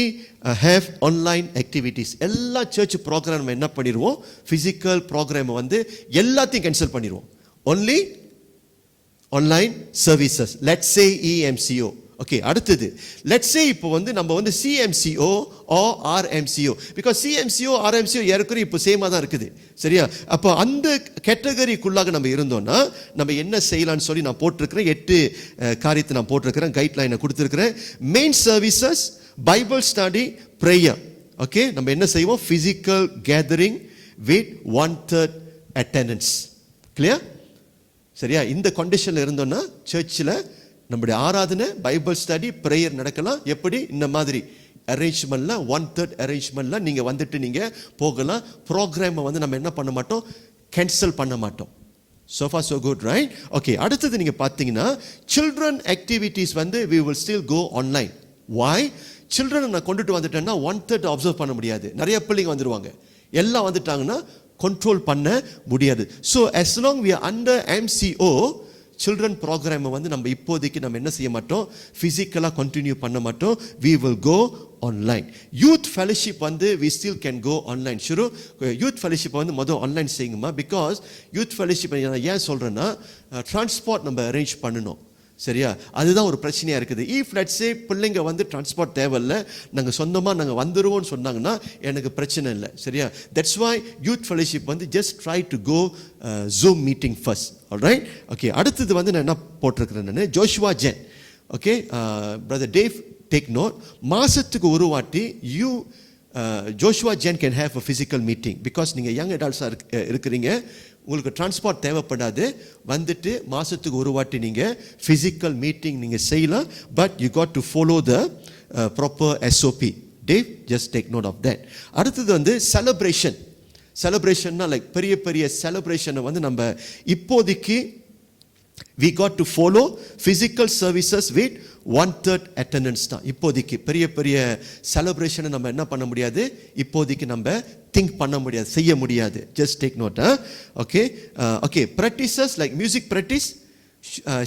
have online activities. எல்லா சர்ச் ப்ரோக்ராம் என்ன பண்ணிடுவோம், ஃபிசிக்கல் ப்ரோக்ராம் வந்து எல்லாத்தையும் கேன்சல் பண்ணிடுவோம். Only online services. Let's say EMCO. Okay, அடுத்தது லெட்ஸ் சே இப்போ வந்து நம்ம வந்து CMCO or RMCO, because CMCO RMCO ஏற்கனவே இப்போ சேமாக தான் இருக்குது, சரியா? அப்போ அந்த கேட்டகரிக்குள்ளாக நம்ம இருந்தோம்னா நம்ம என்ன செய்யலாம்னு சொல்லி நான் போட்டிருக்கிறேன். 8 காரியத்தை நான் போட்டிருக்கிறேன், கைட்லைனை கொடுத்துருக்கிறேன். Main services, Bible study, prayer. Okay, நம்ம என்ன செய்வோம்? Physical gathering with 1/3 attendance. Clear? சரியா? இந்த கண்டிஷனில் இருந்தோம்னா சர்ச்சில் நம்முடைய ஆராதனை, பைபிள் ஸ்டடி, ப்ரேயர் நடக்கலாம். எப்படி? இந்த மாதிரி அரேஞ்ச்மெண்ட்லாம், 1/3 அரேஞ்ச்மெண்ட்லாம் நீங்கள் வந்துட்டு நீங்கள் போகலாம். ப்ரோக்ராமை வந்து நம்ம என்ன பண்ண மாட்டோம்? கேன்சல் பண்ண மாட்டோம். So far so good, right? Okay, அடுத்தது நீங்கள் பார்த்தீங்கன்னா சில்ட்ரன் ஆக்டிவிட்டீஸ் வந்து we will still go online. Why? சில்ட்ரனை நான் கொண்டுட்டு வந்துட்டேன்னா 1/3 அப்சர்வ் பண்ண முடியாது. நிறைய பிள்ளைங்க வந்துடுவாங்க. எல்லாம் வந்துட்டாங்கன்னா கண்ட்ரோல் பண்ண முடியாது. So as long we are under MCO, children ப்ரோக்ராமை வந்து நம்ம இப்போதைக்கு நம்ம என்ன செய்ய மாட்டோம்? ஃபிசிக்கலாக கண்டினியூ பண்ண மாட்டோம். we will go online. Youth fellowship வந்து we still can go online. Sure youth fellowship வந்து மொதல் ஆன்லைன் செய்யுங்கம்மா. பிகாஸ் யூத் ஃபெலோஷிப் நான் ஏன் சொல்கிறேன்னா டிரான்ஸ்போர்ட் நம்ம அரேஞ்ச் பண்ணணும், சரியா? அதுதான் ஒரு பிரச்சனையாக இருக்குது. இஃப் லெட்ஸ் சே பிள்ளைங்க வந்து டிரான்ஸ்போர்ட் தேவையில்லை, நாங்கள் சொந்தமாக நாங்கள் வந்துடுவோம்னு சொன்னாங்கன்னா எனக்கு பிரச்சனை இல்லை, சரியா? தட்ஸ் வை யூத் ஃபெலோஷிப் வந்து just try to go zoom meeting first. Alright? Okay, அடுத்தது வந்து நான் என்ன போட்டிருக்கிறேன்? நான் Joshua Gen. Okay, brother Dave take note. மாதத்துக்கு ஒரு வாட்டி Joshua Gen can have a physical meeting. Because நீங்கள் யங் அடல்ட்ஸாக இருக்கிறீங்க, உங்களுக்கு டிரான்ஸ்போர்ட் தேவைப்படாது. வந்துட்டு மாதத்துக்கு ஒரு வாட்டி நீங்கள் ஃபிசிக்கல் மீட்டிங் நீங்கள் செய்யலாம். But you got to follow the proper SOP. Dave just take note of that. அடுத்தது வந்து செலிப்ரேஷன்னா லைக் பெரிய பெரிய செலிப்ரேஷனை வந்து நம்ம இப்போதைக்கு we got to follow physical services with 1/3 attendance தான். இப்போதைக்கு பெரிய பெரிய செலிப்ரேஷனை நம்ம என்ன பண்ண முடியாது? இப்போதைக்கு நம்ம திங்க் பண்ண முடியாது, செய்ய முடியாது. Just take note. Okay, okay. Practices like music practice,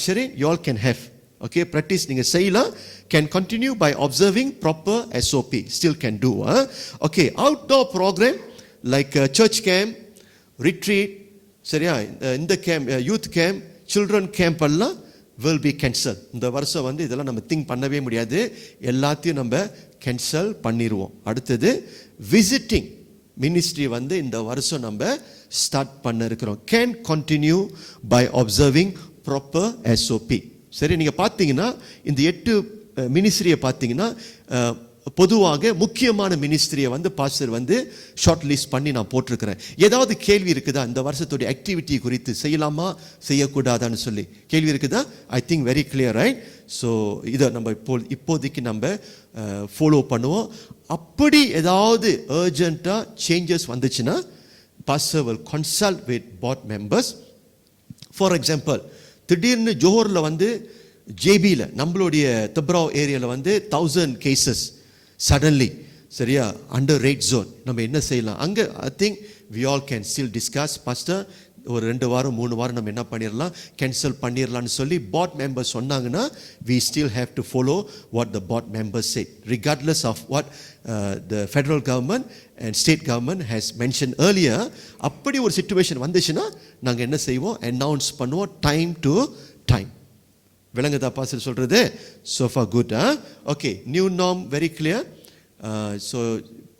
Sherin, you all can have. Okay, practice நீங்கள் செய்யலாம். Can continue by observing proper SOP. Still can do. Okay, outdoor programme like church camp, retreat, சரியா? இந்த camp, youth camp, children camp எல்லாம் will be cancel. இந்த வருஷம் வந்து இதெல்லாம் நம்ம திங்க் பண்ணவே முடியாது, எல்லாத்தையும் நம்ம கேன்சல் பண்ணிடுவோம். அடுத்தது விசிட்டிங் மினிஸ்ட்ரி வந்து இந்த வருஷம் நம்ம ஸ்டார்ட் பண்ண இருக்கிறோம். Can continue by observing proper SOP. சரி, நீங்கள் பார்த்தீங்கன்னா இந்த 8 மினிஸ்ட்ரியை பார்த்தீங்கன்னா பொதுவாக முக்கியமான மினிஸ்ட்ரியை வந்து பாஸ்டர் வந்து ஷார்ட் லிஸ்ட் பண்ணி நான் போட்டிருக்கிறேன். ஏதாவது கேள்வி இருக்குதா இந்த வருஷத்துடைய ஆக்டிவிட்டி குறித்து? செய்யலாமா செய்யக்கூடாதான்னு சொல்லி கேள்வி இருக்குதா? I think very clear, right? So இதை நம்ம இப்போதைக்கு நம்ம ஃபாலோ பண்ணுவோம். அப்படி ஏதாவது அர்ஜென்ட்டாக சேஞ்சஸ் வந்துச்சுன்னா pastor will consult with board members. For example, திடீர்னு ஜோஹரில் வந்து ஜேபியில் நம்மளுடைய தப்ராவ் ஏரியாவில் வந்து 1000 கேசஸ் சடன்லி, சரியா? Under red zone. நம்ம என்ன செய்யலாம் அங்கே? I think we all can still discuss. Pastor ஒரு 2 வாரம் 3 வாரம் நம்ம என்ன பண்ணிடலாம்? கேன்சல் பண்ணிடலாம்னு சொல்லி போர்ட் மெம்பர்ஸ் சொன்னாங்கன்னா we still have to follow what the board members say, regardless of what the federal government and state government has mentioned earlier. அப்படி ஒரு சிச்சுவேஷன் வந்துச்சுன்னா நாங்கள் என்ன செய்வோம்? அனௌன்ஸ் பண்ணுவோம் டைம் டு டைம். விளங்குதா பாஸ்டர் சொல்கிறது? so far good. Okay, new norm very clear. So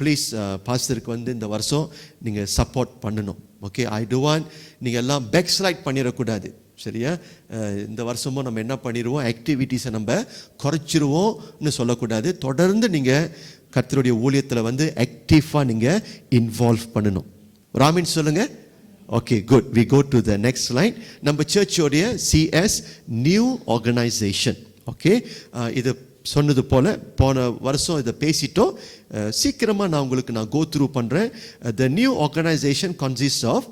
please பாஸ்டருக்கு வந்து இந்த வருஷம் நீங்கள் சப்போர்ட் பண்ணணும். ஓகே, ஐ டு வாண்ட் நீங்கள் எல்லாம் பேக் ஸ்லைட் பண்ணிடக்கூடாது, சரியா? இந்த வருஷமும் நம்ம என்ன பண்ணிடுவோம்? ஆக்டிவிட்டீஸை நம்ம குறைச்சிருவோம்னு சொல்லக்கூடாது. தொடர்ந்து நீங்கள் கர்த்தருடைய ஊழியத்தில் வந்து ஆக்டிவாக நீங்கள் இன்வால்வ் பண்ணணும். ராமின் சொல்லுங்கள். Okay, good. We go to the next slide. நம்ம சர்ச்சோடைய CS நியூ ஆர்கனைசேஷன். ஓகே, இது சொன்னது போல் போன வருஷம் இதை பேசிட்டோம். சீக்கிரமாக நான் உங்களுக்கு கோ த்ரூ பண்ணுறேன். The new organisation consist of,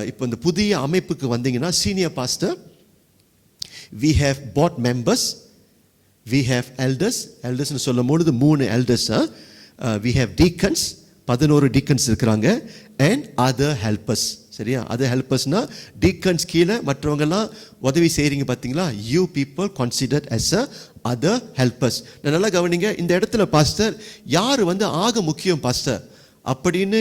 இப்போ இந்த புதிய அமைப்புக்கு வந்தீங்கன்னா senior pastor, we have board members, we have எல்டர்ஸ்னு சொல்லும் பொழுது 3 elders. We have deacons, 11 deacons இருக்கிறாங்க. அண்ட் அதர் ஹெல்பர்ஸ், சரியா? அதர் ஹெல்பர்ஸ்னா டீக்கன்ஸ் கீழே மற்றவங்கெல்லாம் உதவி செய்கிறீங்க பார்த்தீங்களா? You people considered as a other helpers. நல்லா கவனிங்க. இந்த இடத்துல பாஸ்டர் யார் வந்து ஆக முக்கியம் பாஸ்டர் அப்படின்னு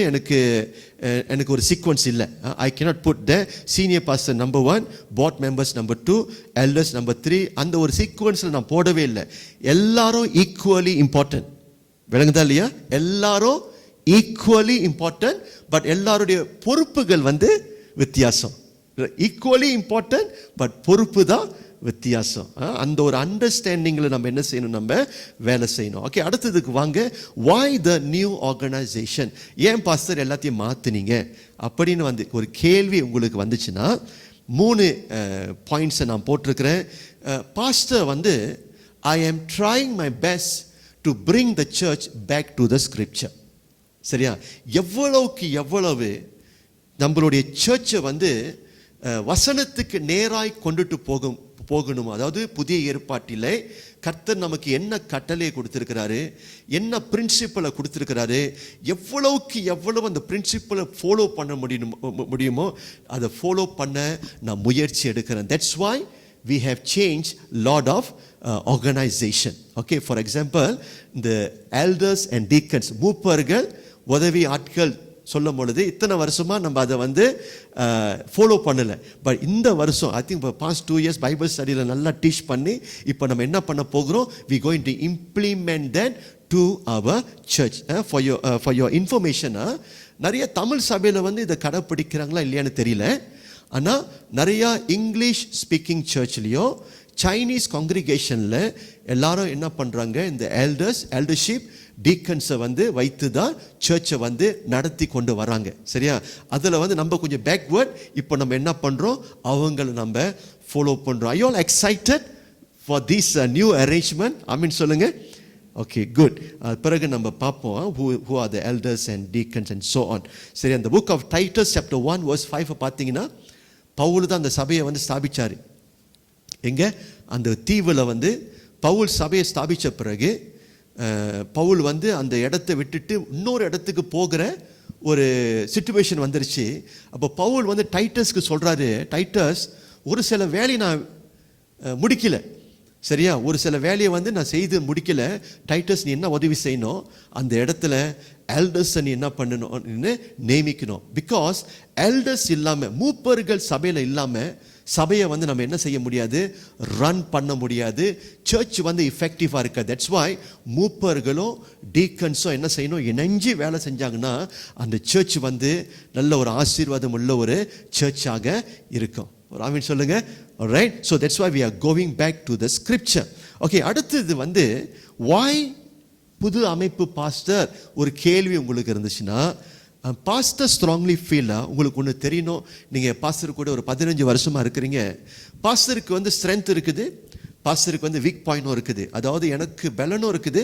எனக்கு ஒரு சீக்வன்ஸ் இல்லை. ஐ cannot put the senior pastor number 1, board members number 2, elders number 3. அந்த ஒரு சீக்வன்ஸில் நான் போடவே இல்லை. எல்லாரும் ஈக்குவலி இம்பார்ட்டன்ட். விளங்குதா இல்லையா? எல்லாரும் ஈக்குவலி இம்பார்ட்டன்ட், பட் எல்லாருடைய பொறுப்புகள் வந்து வித்தியாசம். ஈக்குவலி இம்பார்ட்டன்ட், பட் பொறுப்பு தான் வித்தியாசம். அந்த ஒரு அண்டர்ஸ்டாண்டிங்கில் நம்ம என்ன செய்யணும்? நம்ம வேலை செய்யணும். ஓகே, அடுத்ததுக்கு வாங்க. why the new organization? ஏன் பாஸ்டர் எல்லாத்தையும் மாற்றினீங்க அப்படின்னு வந்து ஒரு கேள்வி உங்களுக்கு வந்துச்சுன்னா 3 பாயிண்ட்ஸை நான் போட்டிருக்கிறேன். பாஸ்டர் வந்து I am trying my best to bring the church back to the scripture. சரியா? எவ்வளவு நம்மளுடைய சர்ச்சை வந்து வசனத்துக்கு நேராய் கொண்டுட்டு போகணும். அதாவது புதிய ஏற்பாட்டிலே கர்த்தர் நமக்கு என்ன கட்டளையை கொடுத்திருக்கிறாரு, என்ன பிரின்சிபலை கொடுத்திருக்கிறாரு, எவ்வளவு அந்த பிரின்சிபலை ஃபாலோ பண்ண முடியுமோ அதை ஃபாலோ பண்ண நான் முயற்சி எடுக்கிறேன். That's why we have changed lot of organization. Okay, for example, the elders and deacons, மூப்பர்கள் உதவி ஆட்கள் சொல்லும் பொழுது இத்தனை வருஷமாக நம்ம அதை வந்து ஃபாலோ பண்ணலை. பட் இந்த வருஷம் I think past 2 years Bible ஸ்டடியில் நல்லா டீச் பண்ணி இப்போ நம்ம என்ன பண்ண போகிறோம்? we going to implement that to our church. for your information, நிறைய தமிழ் சபையில் வந்து இதை கடைப்பிடிக்கிறாங்களா இல்லையான்னு தெரியல. ஆனால் நிறையா இங்கிலீஷ் ஸ்பீக்கிங் சர்ச்லேயோ சைனீஸ் காங்கிரிகேஷனில் எல்லாரும் என்ன பண்ணுறாங்க? இந்த எல்டர்ஷிப் டீக்கன்ஸை வந்து வைத்து தான் சர்ச்சை வந்து நடத்தி கொண்டு வராங்க. சரியா? அதில் வந்து நம்ம கொஞ்சம் பேக்வேர்ட். இப்போ நம்ம என்ன பண்ணுறோம்? அவங்கள நம்ம ஃபாலோ பண்ணுறோம். I all excited for this new arrangement. Amen சொல்லுங்கள். Okay, good. பிறகு நம்ம பார்ப்போம் who are the elders and deacons and so on. சரி, அந்த book of Titus chapter 1 verse 5 பார்த்தீங்கன்னா பவுல் தான் அந்த சபையை வந்து ஸ்தாபிச்சார். எங்கே? அந்த தீவில் வந்து பவுல் சபையை ஸ்தாபித்த பிறகு பவுல் வந்து அந்த இடத்தை விட்டுட்டு இன்னொரு இடத்துக்கு போகிற ஒரு சிச்சுவேஷன் வந்துருச்சு. அப்போ பவுல் வந்து டைட்டஸ்க்கு சொல்கிறாரு, டைட்டஸ், ஒரு சில வேலையை நான் முடிக்கலை. சரியா? ஒரு சில வேலையை வந்து நான் செய்து முடிக்கல. டைட்டஸ், நீ என்ன உதவி செய்யணும்? அந்த இடத்துல எல்டர்ஸை நீ என்ன பண்ணணும்னு நியமிக்கணும். பிகாஸ் எல்டர்ஸ் இல்லாமல், மூப்பர்கள் சபையில் இல்லாமல் சபையை வந்து நம்ம என்ன செய்ய முடியாது? ரன் பண்ண முடியாது. சர்ச் வந்து இஃபெக்டிவாக இருக்காது. தட்ஸ் வை மூப்பர்களும் டீக்கன்ஸும் என்ன செய்யணும்? இணைஞ்சு வேலை செஞ்சாங்கன்னா அந்த சர்ச் வந்து நல்ல ஒரு ஆசீர்வாதம் உள்ள ஒரு சர்ச்சாக இருக்கும். ஒரு ஆமீன் சொல்லுங்க. Alright, so that's why we are going back to the scripture. Okay, அடுத்தது வந்து why புது அமைப்பு பாஸ்டர்? ஒரு கேள்வி உங்களுக்கு இருந்துச்சுன்னா, பாஸ்டர் ஸ்ட்ராங்லி ஃபீல், உங்களுக்கு ஒன்று தெரியணும். நீங்கள் பாஸ்டர் கூட ஒரு 15 வருஷமாக இருக்கிறீங்க. பாஸ்டருக்கு வந்து ஸ்ட்ரென்த் இருக்குது, பாஸ்டருக்கு வந்து வீக் பாயிண்டும் இருக்குது. அதாவது எனக்கு பலனும் இருக்குது,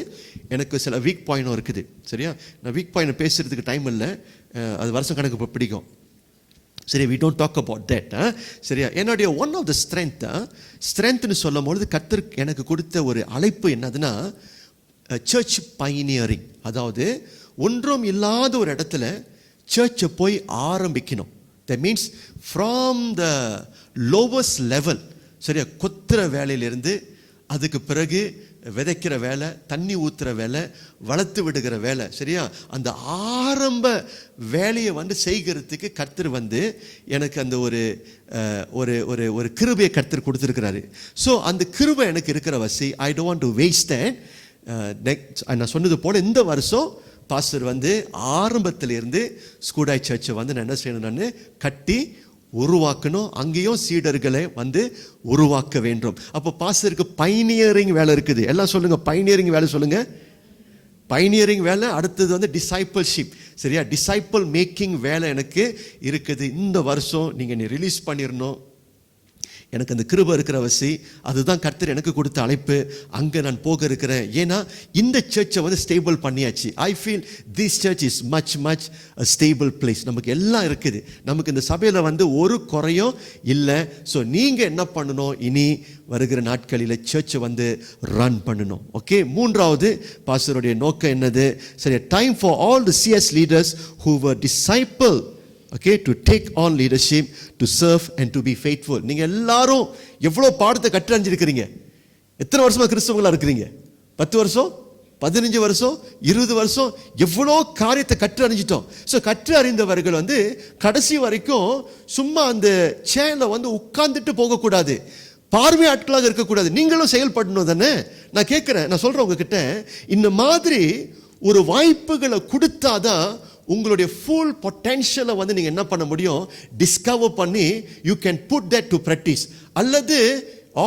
எனக்கு சில வீக் பாயிண்டும் இருக்குது. சரியா? நான் வீக் பாயிண்ட் பேசுகிறதுக்கு டைம் இல்லை, அது வருஷம் கணக்கு பிடிக்கும். சரி, we don't talk about that. சரியா? என்னுடைய ஒன் ஆஃப் த ஸ்ட்ரென்த்னு சொல்லும் பொழுது கர்த்தர் எனக்கு கொடுத்த ஒரு அழைப்பு என்னதுன்னா சர்ச் பைனியரிங். அதாவது ஒன்றும் இல்லாத ஒரு இடத்துல சர்ச்சை போய் ஆரம்பிக்கணும். That means from the lowest level. சரியா? கொத்துற வேலையிலிருந்து அதுக்கு பிறகு விதைக்கிற வேலை, தண்ணி ஊற்றுற வேலை, வளர்த்து விடுகிற வேலை. சரியா? அந்த ஆரம்ப வேலையை வந்து செய்கிறதுக்கு கர்த்தர் வந்து எனக்கு அந்த ஒரு கிருபையை கர்த்தர் கொடுத்துருக்கிறாரு. ஸோ அந்த கிருபை எனக்கு இருக்கிற வசி ஐ don't want to waste that. நான் சொன்னது போல் இந்த வருஷம் பாஸ்டர் வந்து ஆரம்பத்திலிருந்து ஸ்கூடாய் சர்ச்சை வந்து நான் என்ன செய்யணும்? நான் கட்டி உருவாக்கணும். அங்கேயும் சீடர்களை வந்து உருவாக்க வேண்டும். அப்போ பாஸ்டருக்கு பைனியரிங் வேலை இருக்குது. எல்லாம் சொல்லுங்க, பைனியரிங் வேலை சொல்லுங்க. பைனியரிங் வேலை. அடுத்தது வந்து டிசைபிள்ஷிப். சரியா? டிசைபிள் மேக்கிங் வேலை எனக்கு இருக்குது. இந்த வருஷம் நீங்கள் ரிலீஸ் பண்ணிடணும். எனக்கு அந்த கிருபை இருக்கிற வசி, அதுதான் கர்த்தர் எனக்கு கொடுத்த அழைப்பு. அங்கே நான் போக இருக்கிறேன். ஏன்னா இந்த சர்ச்சை வந்து ஸ்டேபிள் பண்ணியாச்சு. I feel this search is much stable place. நமக்கு எல்லாம் இருக்குது. நமக்கு இந்த சபையில் வந்து ஒரு குறையும் இல்லை. ஸோ நீங்கள் என்ன பண்ணணும்? இனி வருகிற நாட்களில் சர்ச்சை வந்து ரன் பண்ணணும். ஓகே, மூன்றாவது பாஸ்டருடைய நோக்கம் என்னது? சரி, time for all the CS leaders who were disciple, okay, to take on leadership, to serve and to be faithful. நீங்க எல்லாரும் எவ்வளவு பாடத்தை கற்றறிஞ்சிருக்கிறீங்க. எத்தனை வருஷமா கிறிஸ்தவங்களா இருக்கிறீங்க? 10 வருஷம், 15 வருஷம் 20 வருஷம் எவ்வளோ காரியத்தை கற்று அறிஞ்சிட்டோம். ஸோ கற்று அறிந்தவர்கள் வந்து கடைசி வரைக்கும் சும்மா அந்த சேர்ல வந்து உட்கார்ந்துட்டு போகக்கூடாது, பார்வை ஆட்களாக இருக்கக்கூடாது. நீங்களும் செயல்படணும் தானே. நான் கேட்குறேன், நான் சொல்கிறேன் உங்ககிட்ட, இந்த மாதிரி ஒரு வாய்ப்புகளை கொடுத்தாதான் உங்களுடைய ஃபுல் பொட்டென்ஷியலை வந்து நீங்கள் என்ன பண்ண முடியும், டிஸ்கவர் பண்ணி you can put that to practice. அல்லது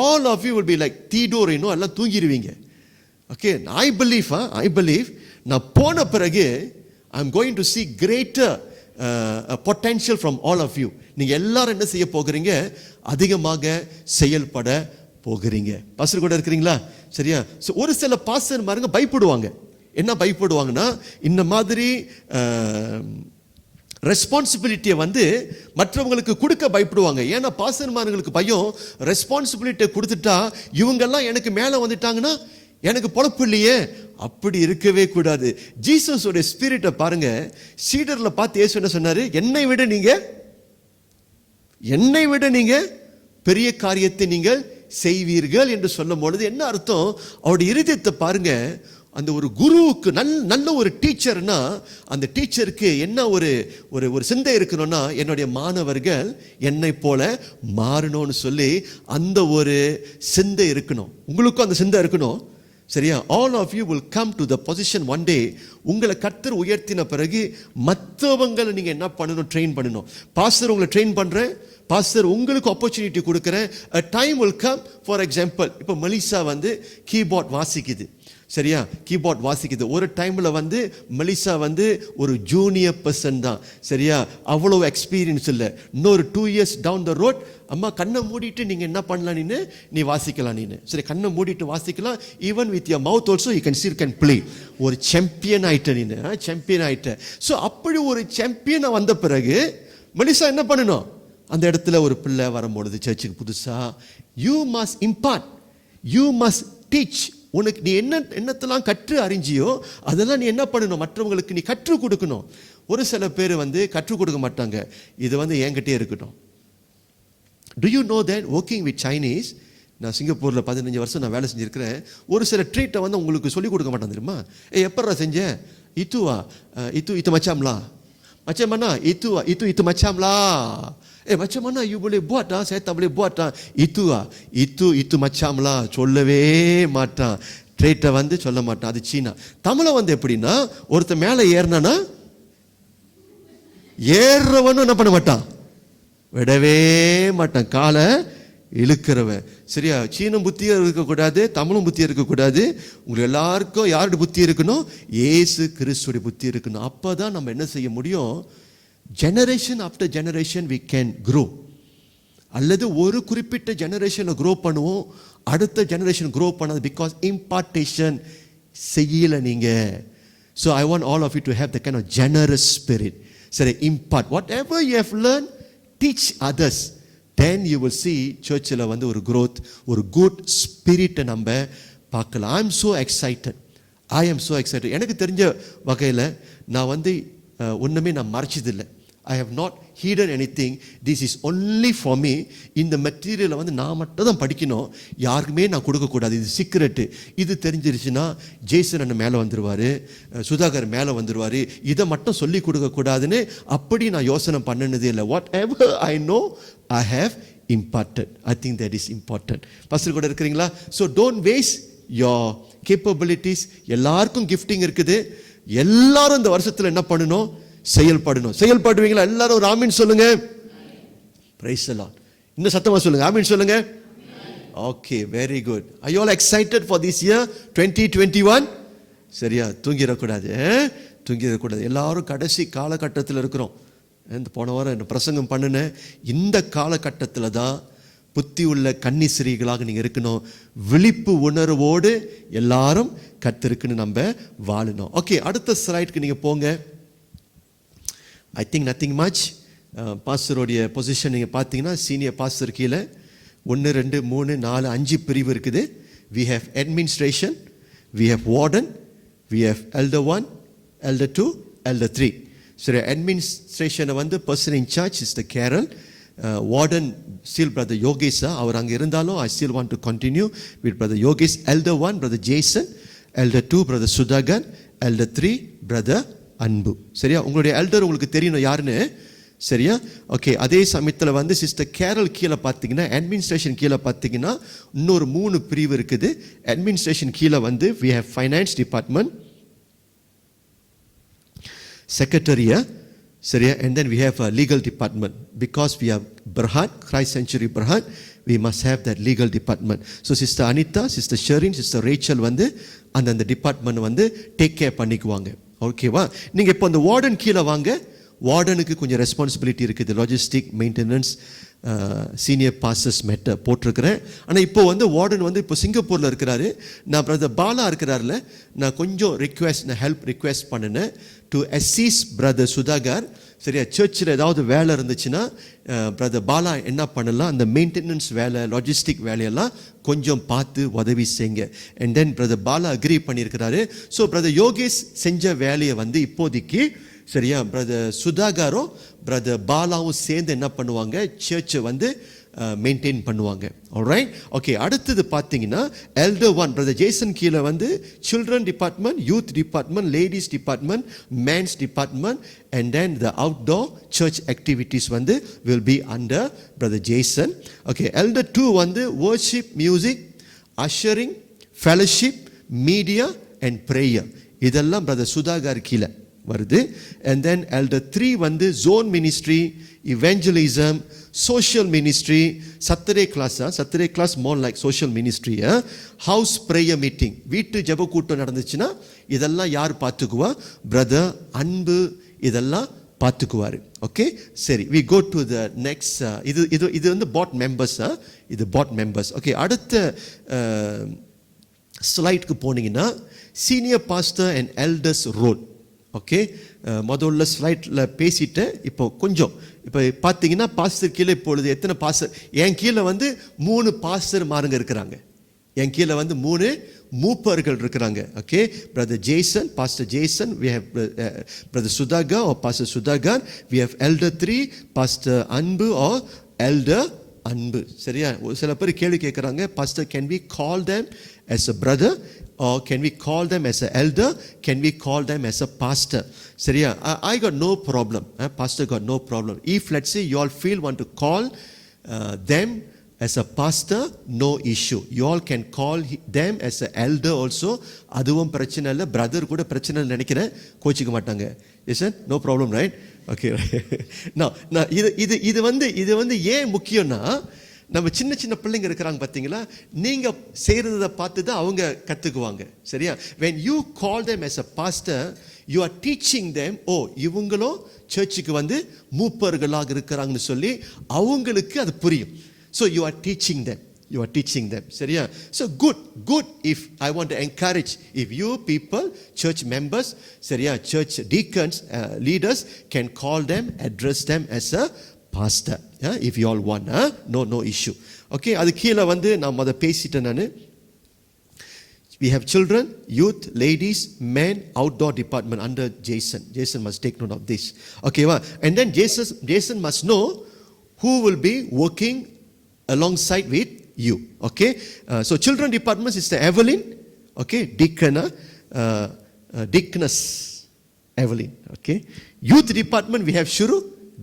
all of you will be like தீடோரினோ எல்லாம் தூங்கிடுவீங்க. ஓகே, ஐ பிலீவ் நான் போன பிறகு I am going to see greater potential from all of you. நீங்கள் எல்லாரும் என்ன செய்ய போகிறீங்க, அதிகமாக செயல்பட போகிறீங்க. பாஸ்டர் கூட இருக்கிறீங்களா? சரியா? ஸோ ஒரு சில பாஸ்டர் மாருங்க பயப்படுவாங்க. என்ன பயப்படுவாங்கன்னா, இந்த மாதிரி ரெஸ்பான்சிபிலிட்டியை வந்து மற்றவங்களுக்கு கொடுக்க பயப்படுவாங்க. ஏன்னா பாஸ்டர்மார்களுக்கு பயம், ரெஸ்பான்சிபிலிட்டியை கொடுத்துட்டா இவங்கெல்லாம் எனக்கு மேலே வந்துட்டாங்கன்னா எனக்கு பொழப்பு இல்லையே. அப்படி இருக்கவே கூடாது. ஜீசஸோட ஸ்பிரிட்டை பாருங்க. சீடர்ல பார்த்து இயேசு என்ன சொன்னாரு, என்னை விட நீங்க பெரிய காரியத்தை நீங்கள் செய்வீர்கள் என்று சொல்லும் பொழுது என்ன அர்த்தம்? அவருடைய இருதயத்தை பாருங்க. அந்த ஒரு குருவுக்கு நல்ல ஒரு டீச்சர்னா அந்த டீச்சருக்கு என்ன ஒரு சிந்தை இருக்கணும்னா, என்னுடைய மாணவர்கள் என்னை போல மாறணும்னு சொல்லி அந்த ஒரு சிந்தை இருக்கணும். உங்களுக்கும் அந்த சிந்தை இருக்கணும். சரியா? all of you will come to the position one day. உங்களை கர்த்தர் உயர்த்தின பிறகு மற்றவங்களை நீங்க என்ன பண்ணணும், ட்ரெயின் பண்ணணும். பாஸ்டர் உங்களை ட்ரெயின் பண்றேன், பாஸ்டர் உங்களுக்கு ஆப்பர்ச்சுனிட்டி கொடுக்குறேன். a time will come. for example, இப்போ மெலிசா வந்து கீபோர்ட் வாசிக்குது. சரியா? கீபோர்ட் வாசிக்குது. ஒரு டைம்ல வந்து மெலிசா வந்து ஒரு ஜூனியர் பர்சன் தான். சரியா? அவ்வளோ எக்ஸ்பீரியன்ஸ் இல்லை. இன்னொரு 2 years டவுன் த ரோட், அம்மா கண்ணை மூடிட்டு நீங்க என்ன பண்ணலாம், நீ வாசிக்கலாம். சரி, கண்ணை மூடிட்டு வாசிக்கலாம். Even with your mouth also you can can play. ஒரு சாம்பியன் ஆயிட்ட, சாம்பியன் ஆயிட்ட. ஸோ அப்படி ஒரு சாம்பியனை வந்த பிறகு மெலிசா என்ன பண்ணணும், அந்த இடத்துல ஒரு பிள்ளை வரும்பொழுது சர்ச்சுக்கு புதுசா, you must impart, you must teach. உனக்கு நீ என்னத்தெல்லாம் கற்று அறிஞ்சியோ அதெல்லாம் நீ என்ன பண்ணணும், மற்றவங்களுக்கு நீ கற்றுக் கொடுக்கணும். ஒரு சில பேர் வந்து கற்றுக் கொடுக்க மாட்டாங்க, இது வந்து என்கிட்டே இருக்கட்டும். To you know that working with Chinese, நான் சிங்கப்பூரில் 15 வருஷம் நான் வேலை செஞ்சுருக்கிறேன். ஒரு சில ட்ரீட்டை வந்து உங்களுக்கு சொல்லிக் கொடுக்க மாட்டான் தெரியுமா. எப்படா செஞ்சேன், இதுவா itu macamlah, macam mana itu macamlah. Macam mana you boleh buat dah, saya tak boleh buat dah. Itu macamlah சொல்லவே மாட்டான். ட்ரேட்டை வந்து சொல்ல மாட்டான். அது சீனா. தமிழை வந்து எப்படின்னா, ஒருத்தர் மேலே ஏறினானா ஏறுறவனும் என்ன பண்ண மாட்டான், விடவே மாட்டான், காலை இழுக்கிறவன். சரியா? சீனம் புத்தியும் இருக்கக்கூடாது, தமிழும் புத்தியும் இருக்கக்கூடாது. உங்களுக்கு எல்லாருக்கும் யாருடைய புத்தி இருக்கணும், இயேசு கிறிஸ்துடைய புத்தி இருக்கணும். அப்போதான் நம்ம என்ன செய்ய முடியும், generation after generation we can grow. அல்லது ஒரு குறிப்பிட்ட ஜெனரேஷனில் க்ரோ பண்ணுவோம், அடுத்த ஜெனரேஷன் க்ரோ பண்ணாது. பிகாஸ் இம்பார்ட்டேஷன் செய்யலை நீங்கள். So I want all of you to have the kind of generous spirit. சரி, impart whatever you have learn, teach others. then you will see சர்ச்சில் வந்து ஒரு growth, ஒரு குட் ஸ்பிரிட்டை நம்ம பார்க்கலாம். I am so excited. எனக்கு தெரிஞ்ச வகையில் நான் வந்து ஒன்றுமே நான் மறைச்சதில்லை. I have not hidden anything. This is only for me. இந்த மெட்டீரியலை வந்து நான் மட்டும் தான் படிக்கணும், யாருக்குமே நான் கொடுக்கக்கூடாது. இது சீக்ரெட்டு. இது தெரிஞ்சிருச்சுன்னா ஜேசன் அண்ணன் மேலே வந்துடுவார், சுதாகர் மேலே வந்துடுவார். இதை மட்டும் சொல்லி கொடுக்கக்கூடாதுன்னு அப்படி நான் யோசனை பண்ணினதே இல்லை. What ever I know I have imparted. I think that is important. Pastor கூட இருக்கிறீங்களா? So don't waste your capabilities. எல்லாருக்கும் கிஃப்டிங் இருக்குது. எல்லாரும் இந்த வருஷத்தில் என்ன பண்ணணும், செயல்படணும். செயல்படுவீங்களா? எல்லாரும் ஒரு ஆமீன் சொல்லுங்க. Praise the Lord. இன்னும் சத்தமா சொல்லுங்க, ஆமீன் சொல்லுங்க. Okay, very good. Are you all excited for this year 2021? சரியா? தூங்கிடக்கூடாது. எல்லாரும் கடைசி காலகட்டத்தில் இருக்கிறோம். இந்த போன வாரம் என்ன பிரசங்கம் பண்ணினேன். இந்த காலகட்டத்தில் தான் புத்தி உள்ள கன்னிஸ்ரீகளாக நீங்கள் இருக்கணும். விழிப்பு உணர்வோடு எல்லாரும் கர்த்தருக்குன்னு நம்ம வாழணும். ஓகே, அடுத்த ஸ்லைடுக்கு நீங்கள் போங்க. I think nothing much. பாஸ்டருடைய பொசிஷன் நீங்கள் பார்த்தீங்கன்னா, சீனியர் பாஸ்டர் கீழே 1 2 3 4 5 பிரிவு இருக்குது. We have administration, we have warden, we have elder 1, elder 2, elder 3. சரி, அட்மினிஸ்ட்ரேஷனை வந்து person in charge is the Carol. Warden still brother யோகேஷா, அவர் அங்கே இருந்தாலும் I still want to continue with brother Yogesh. elder 1 brother Jason, elder 2 brother Sudhagan, elder 3 brother Anbu. சரியா? உங்களுடைய elder உங்களுக்கு தெரியணும் யாருன்னு. சரியா? ஓகே. அதே சமயத்தில் வந்து சிஸ்டர் கேரல் கீழே பார்த்தீங்கன்னா அட்மினிஸ்ட்ரேஷன் கீழே பார்த்தீங்கன்னா இன்னொரு 3 பிரிவு இருக்குது. அட்மினிஸ்ட்ரேஷன் கீழே வந்து we have finance department, secretariat, சரியா? and then we have a legal department. Because we have Berhad, Christ Century Berhad, we must have that legal department. So sister Anita, sister Sherin, sister Rachel வந்து அந்த department வந்து take care பண்ணிக்குவாங்க. ஓகேவா? நீங்கள் இப்போ அந்த warden கீழே வாங்க. வார்டனுக்கு கொஞ்சம் ரெஸ்பான்சிபிலிட்டி இருக்குது. Logistic, maintenance, senior pastors matter போட்டிருக்கிறேன். ஆனால் இப்போ வந்து வார்டன் வந்து இப்போ சிங்கப்பூரில் இருக்கிறாரு. நான் பிரதர் பாலா இருக்கிறார்ல, நான் கொஞ்சம் ஹெல்ப் ரிக்வெஸ்ட் பண்ணினேன் டு அசிஸ் பிரதர் சுதாகர். சரியா? சர்ச்சில் ஏதாவது வேலை இருந்துச்சுன்னா பிரதர் பாலா என்ன பண்ணலாம், அந்த மெயின்டெனன்ஸ் வேலை, லாஜிஸ்டிக் வேலையெல்லாம் கொஞ்சம் பார்த்து உதவி செய்யுங்க. And then brother Bala agree பண்ணியிருக்கிறாரு. ஸோ பிரதர் யோகேஷ் செஞ்ச வேலையை வந்து இப்போதைக்கு சரியா பிரதர் சுதாகரும் பிரதர் பாலாவும் சேர்ந்து என்ன பண்ணுவாங்க, சர்ச்சை வந்து மெயின்டைன் பண்ணுவாங்க. ஆல்ரைட்? ஓகே. அடுத்தது பார்த்தீங்கன்னா எல்டர் 1 பிரதர் ஜேசன் கீழே வந்து children department, youth department, ladies department, men's department, and then the outdoor church activities வந்து will be under brother Jason. Okay. Elder 2 வந்து worship, music, ushering, fellowship, media and prayer, இதெல்லாம் brother Sudhakar கீழே வருது. And then elder 3 வந்து zone ministry, evangelism, social ministry, Saturday class more like social ministry, house prayer meeting, வீட்டு ஜெப கூட்டம் நடந்துச்சுன்னா இதெல்லாம் யார் பார்த்துக்குவா? பிரதர் அன்பு இதெல்லாம் பார்த்துக்குவாரு. ஓகே, சரி. we go to the next. இது வந்து board members. இது board members. ஓகே, அடுத்த ஸ்லைட்க்கு போனீங்கன்னா senior pastor and elders role. Okay, முதல்ல ஸ்லைட்டில் பேசிட்டேன். இப்போ கொஞ்சம் இப்போ பார்த்தீங்கன்னா பாஸ்டர் கீழே இப்பொழுது எத்தனை பாஸ்டர், என் கீழே வந்து 3 பாஸ்டர் மாருங்க இருக்கிறாங்க. என் கீழே வந்து 3 மூப்பர்கள் இருக்கிறாங்க. Okay, brother Jason, pastor Jason, we have brother Sudhagar or pastor Sudhagar, we have elder 3 pastor Anbu or elder Anbu. சரியா? சில பேர் கேள்வி கேட்குறாங்க, pastor can we call them as a brother or can we call them as an elder, can we call them as a pastor? சரியா? I got no problem. Pastor got no problem. If let's say you all feel want to call them as a pastor, no issue. You all can call them as an elder also. அதுவும் பிரச்சனை இல்லை. Brother கூட பிரச்சனை இல்லை நினைக்கிறேன், கோச்சிக்க மாட்டாங்க. Yes sir? No problem, right? Okay. Now இது வந்து ஏன் முக்கியம்னா, நம்ம சின்ன சின்ன பிள்ளைங்க இருக்கிறாங்க பார்த்தீங்களா, நீங்க செய்யறதை பார்த்து தான் அவங்க கத்துக்குவாங்க. சரியா? when you call them as a pastor, you are teaching them, இவங்களும் சர்ச்சுக்கு வந்து மூப்பர்களாக இருக்கிறாங்கன்னு சொல்லி அவங்களுக்கு அது புரியும். So you are teaching them. சரியா? So good if I want to encourage, if you people, church members, சரியா, church deacons, leaders can call them, address them as a pastor. If you all want, no issue. Okay, அது கீழே வந்து நான் அதை பேசிட்டேன் நான். We have children, youth, ladies, men, outdoor department under Jason. Jason must take note of this. Okay, and then Jason must know who will be working alongside with you. Okay, so children department is the Evelyn. Okay, Deaconess Evelyn. Okay, youth department we have Shuru,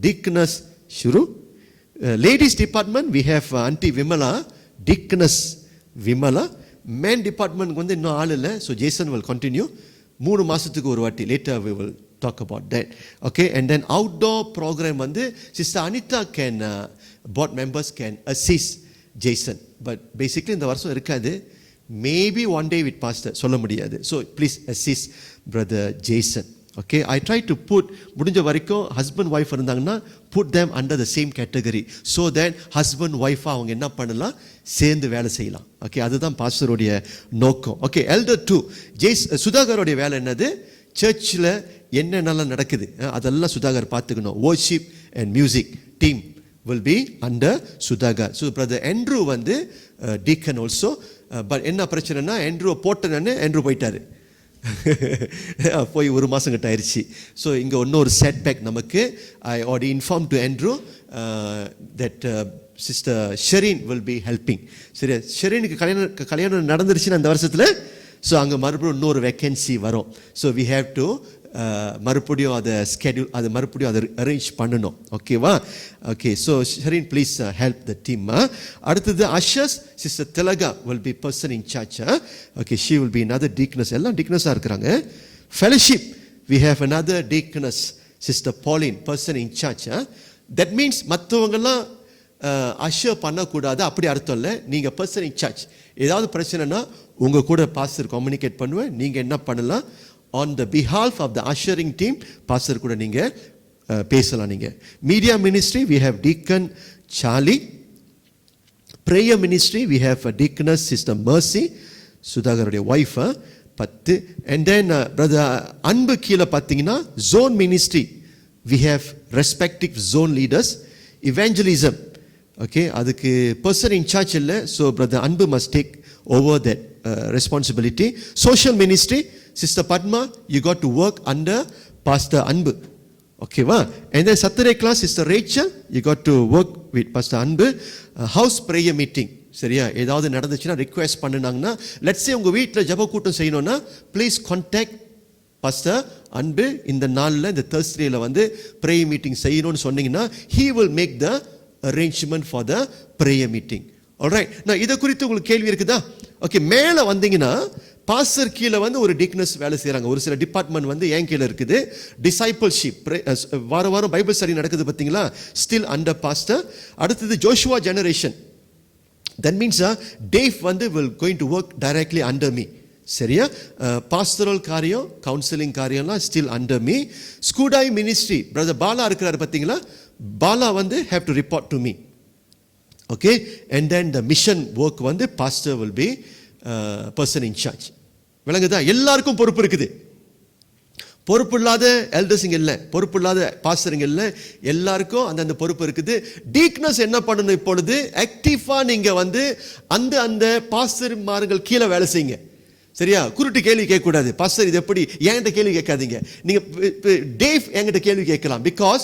Deaconess Shuru. Ladies department we have Auntie Vimala, Deaconess Vimala. Men department வந்து இன்னும் ஆள் இல்லை. So Jason will continue. 3 மாசத்துக்கு ஒரு வாட்டி. Later we will talk about that. Okay, and then outdoor program வந்து sister Anita can board members can assist Jason, but basically இந்த வருஷம் இருக்காது. Maybe one day with pastor, சொல்ல முடியாது. So please assist brother Jason. Okay, I try to put முடிஞ்ச வரைக்கும் husband wife இருந்தாங்கன்னா put them under the same category, so that husband wife அவங்க என்ன பண்ணலாம், சேர்ந்து வேலை செய்யலாம். ஓகே, அதுதான் பாஸ்டருடைய நோக்கம். ஓகே, elder 2 சுதாகருடைய வேலை என்னது, சர்ச்சில் என்னென்னலாம் நடக்குது அதெல்லாம் சுதாகர் பார்த்துக்கணும். worship and music team will be under Sudhagar. So brother Andrew வந்து deacon also, but என்ன பிரச்சனைனா Andrew போட்டனே Andrew போயிட்டாரு. போய் 1 மாதம் கிட்ட ஆயிடுச்சு. ஸோ இங்கே இன்னொரு செட்பேக் நமக்கு. I already inform to Andrew that sister Sherin will be helping. சரியா? ஷெரினுக்கு கல்யாணம் நடந்துருச்சுன்னா அந்த வருஷத்தில் ஸோ அங்கே மறுபடியும் இன்னொரு வேக்கன்சி வரும். ஸோ வி ஹேவ் டு மறுபடியும் அதை ஸ்கெடியூல், அதை மறுபடியும் அதை அரேஞ்ச் பண்ணணும். ஓகேவா? Okay, so Sherin please help the team. அடுத்தது ushers, sister Thilaga will be person in charge. Okay, she will be another deaconess. எல்லாம் டீக்னஸாக இருக்கிறாங்க. Fellowship, we have another deaconess, sister Pauline, person in charge. That means மற்றவங்கெல்லாம் usher பண்ணக்கூடாது அப்படி அர்த்தம் இல்லை. நீங்கள் பர்சன் இன் சார்ஜ். ஏதாவது பிரச்சனைனா உங்கள் கூட பாஸ்டர் கம்யூனிகேட் பண்ணுவேன். நீங்கள் என்ன பண்ணலாம், on the behalf of the ushering team pastor கூட நீங்க பேசலாம். நீங்க media ministry we have deacon Charlie, prayer ministry we have a deaconess sister Mercy, சுதாகருடைய wife 10, and then brother அன்பு கீழ பாத்தீங்கன்னா zone ministry we have respective zone leaders. Evangelism, okay, அதுக்கு person in charge இல்ல, so brother அன்பு must take over that responsibility. Social ministry, Sister Padma, you got to work under Pastor Anbu. Okay, va? And then Saturday class, Sister Rachel, you got to work with Pastor Anbu. House prayer meeting. சரியா? ஏதாவது நடந்துச்சுன்னா request பண்ணுனாங்கன்னா, let's say உங்க வீட்டில் ஜெப கூட்டம் செய்யணும்னா please contact pastor அன்பு. இந்த நாளில் இந்த Thursdayல வந்து prayer meeting செய்யணும்னு சொன்னீங்கன்னா he will make the arrangement for the prayer meeting. Alright, நான் இதை குறித்து உங்களுக்கு கேள்வி இருக்குதா? ஓகே, மேலே வந்தீங்கன்னா பாஸ்டர் கீழே வந்து ஒரு டீக்னஸ் வேலை செய்கிறாங்க. ஒரு சில டிபார்ட்மெண்ட் வந்து என் கீழே இருக்குது. டிசைபிள்ஷிப், வாரம் வாரம் பைபிள் ஸ்டடி நடக்குது பார்த்தீங்களா, ஸ்டில் அண்டர் பாஸ்டர். அடுத்தது Joshua generation, that means Dave வந்து will going to work directly under me. சரியா? பாஸ்டரல் காரியம், கவுன்சிலிங் காரியம்லாம் still under me. Skudai ministry brother Bala இருக்கிறாரு பார்த்தீங்களா, பாலா வந்து have to report to me. Okay, and then the mission work வந்து pastor will be person in charge. விளங்குதா? எல்லாருக்கும் பொறுப்பு இருக்குது. பொறுப்பு இல்லாத எல்டர்ஸுங்க இல்லை, பொறுப்பு இல்லாத பாஸ்டருங்க இல்லை, எல்லாருக்கும் அந்தந்த பொறுப்பு இருக்குது. டீக்னஸ் என்ன பண்ணணும், இப்பொழுது ஆக்டிவா நீங்க வந்து அந்த அந்த பாஸ்டர்மார்கள் கீழே வேலை செய்யுங்க. சரியா? குருட்டு கேள்வி கேட்கக்கூடாது. பாஸ்டர் இது எப்படி, என்கிட்ட கேள்வி கேட்காதீங்க. நீங்க டேவ் என்கிட்ட கேள்வி கேட்கலாம், because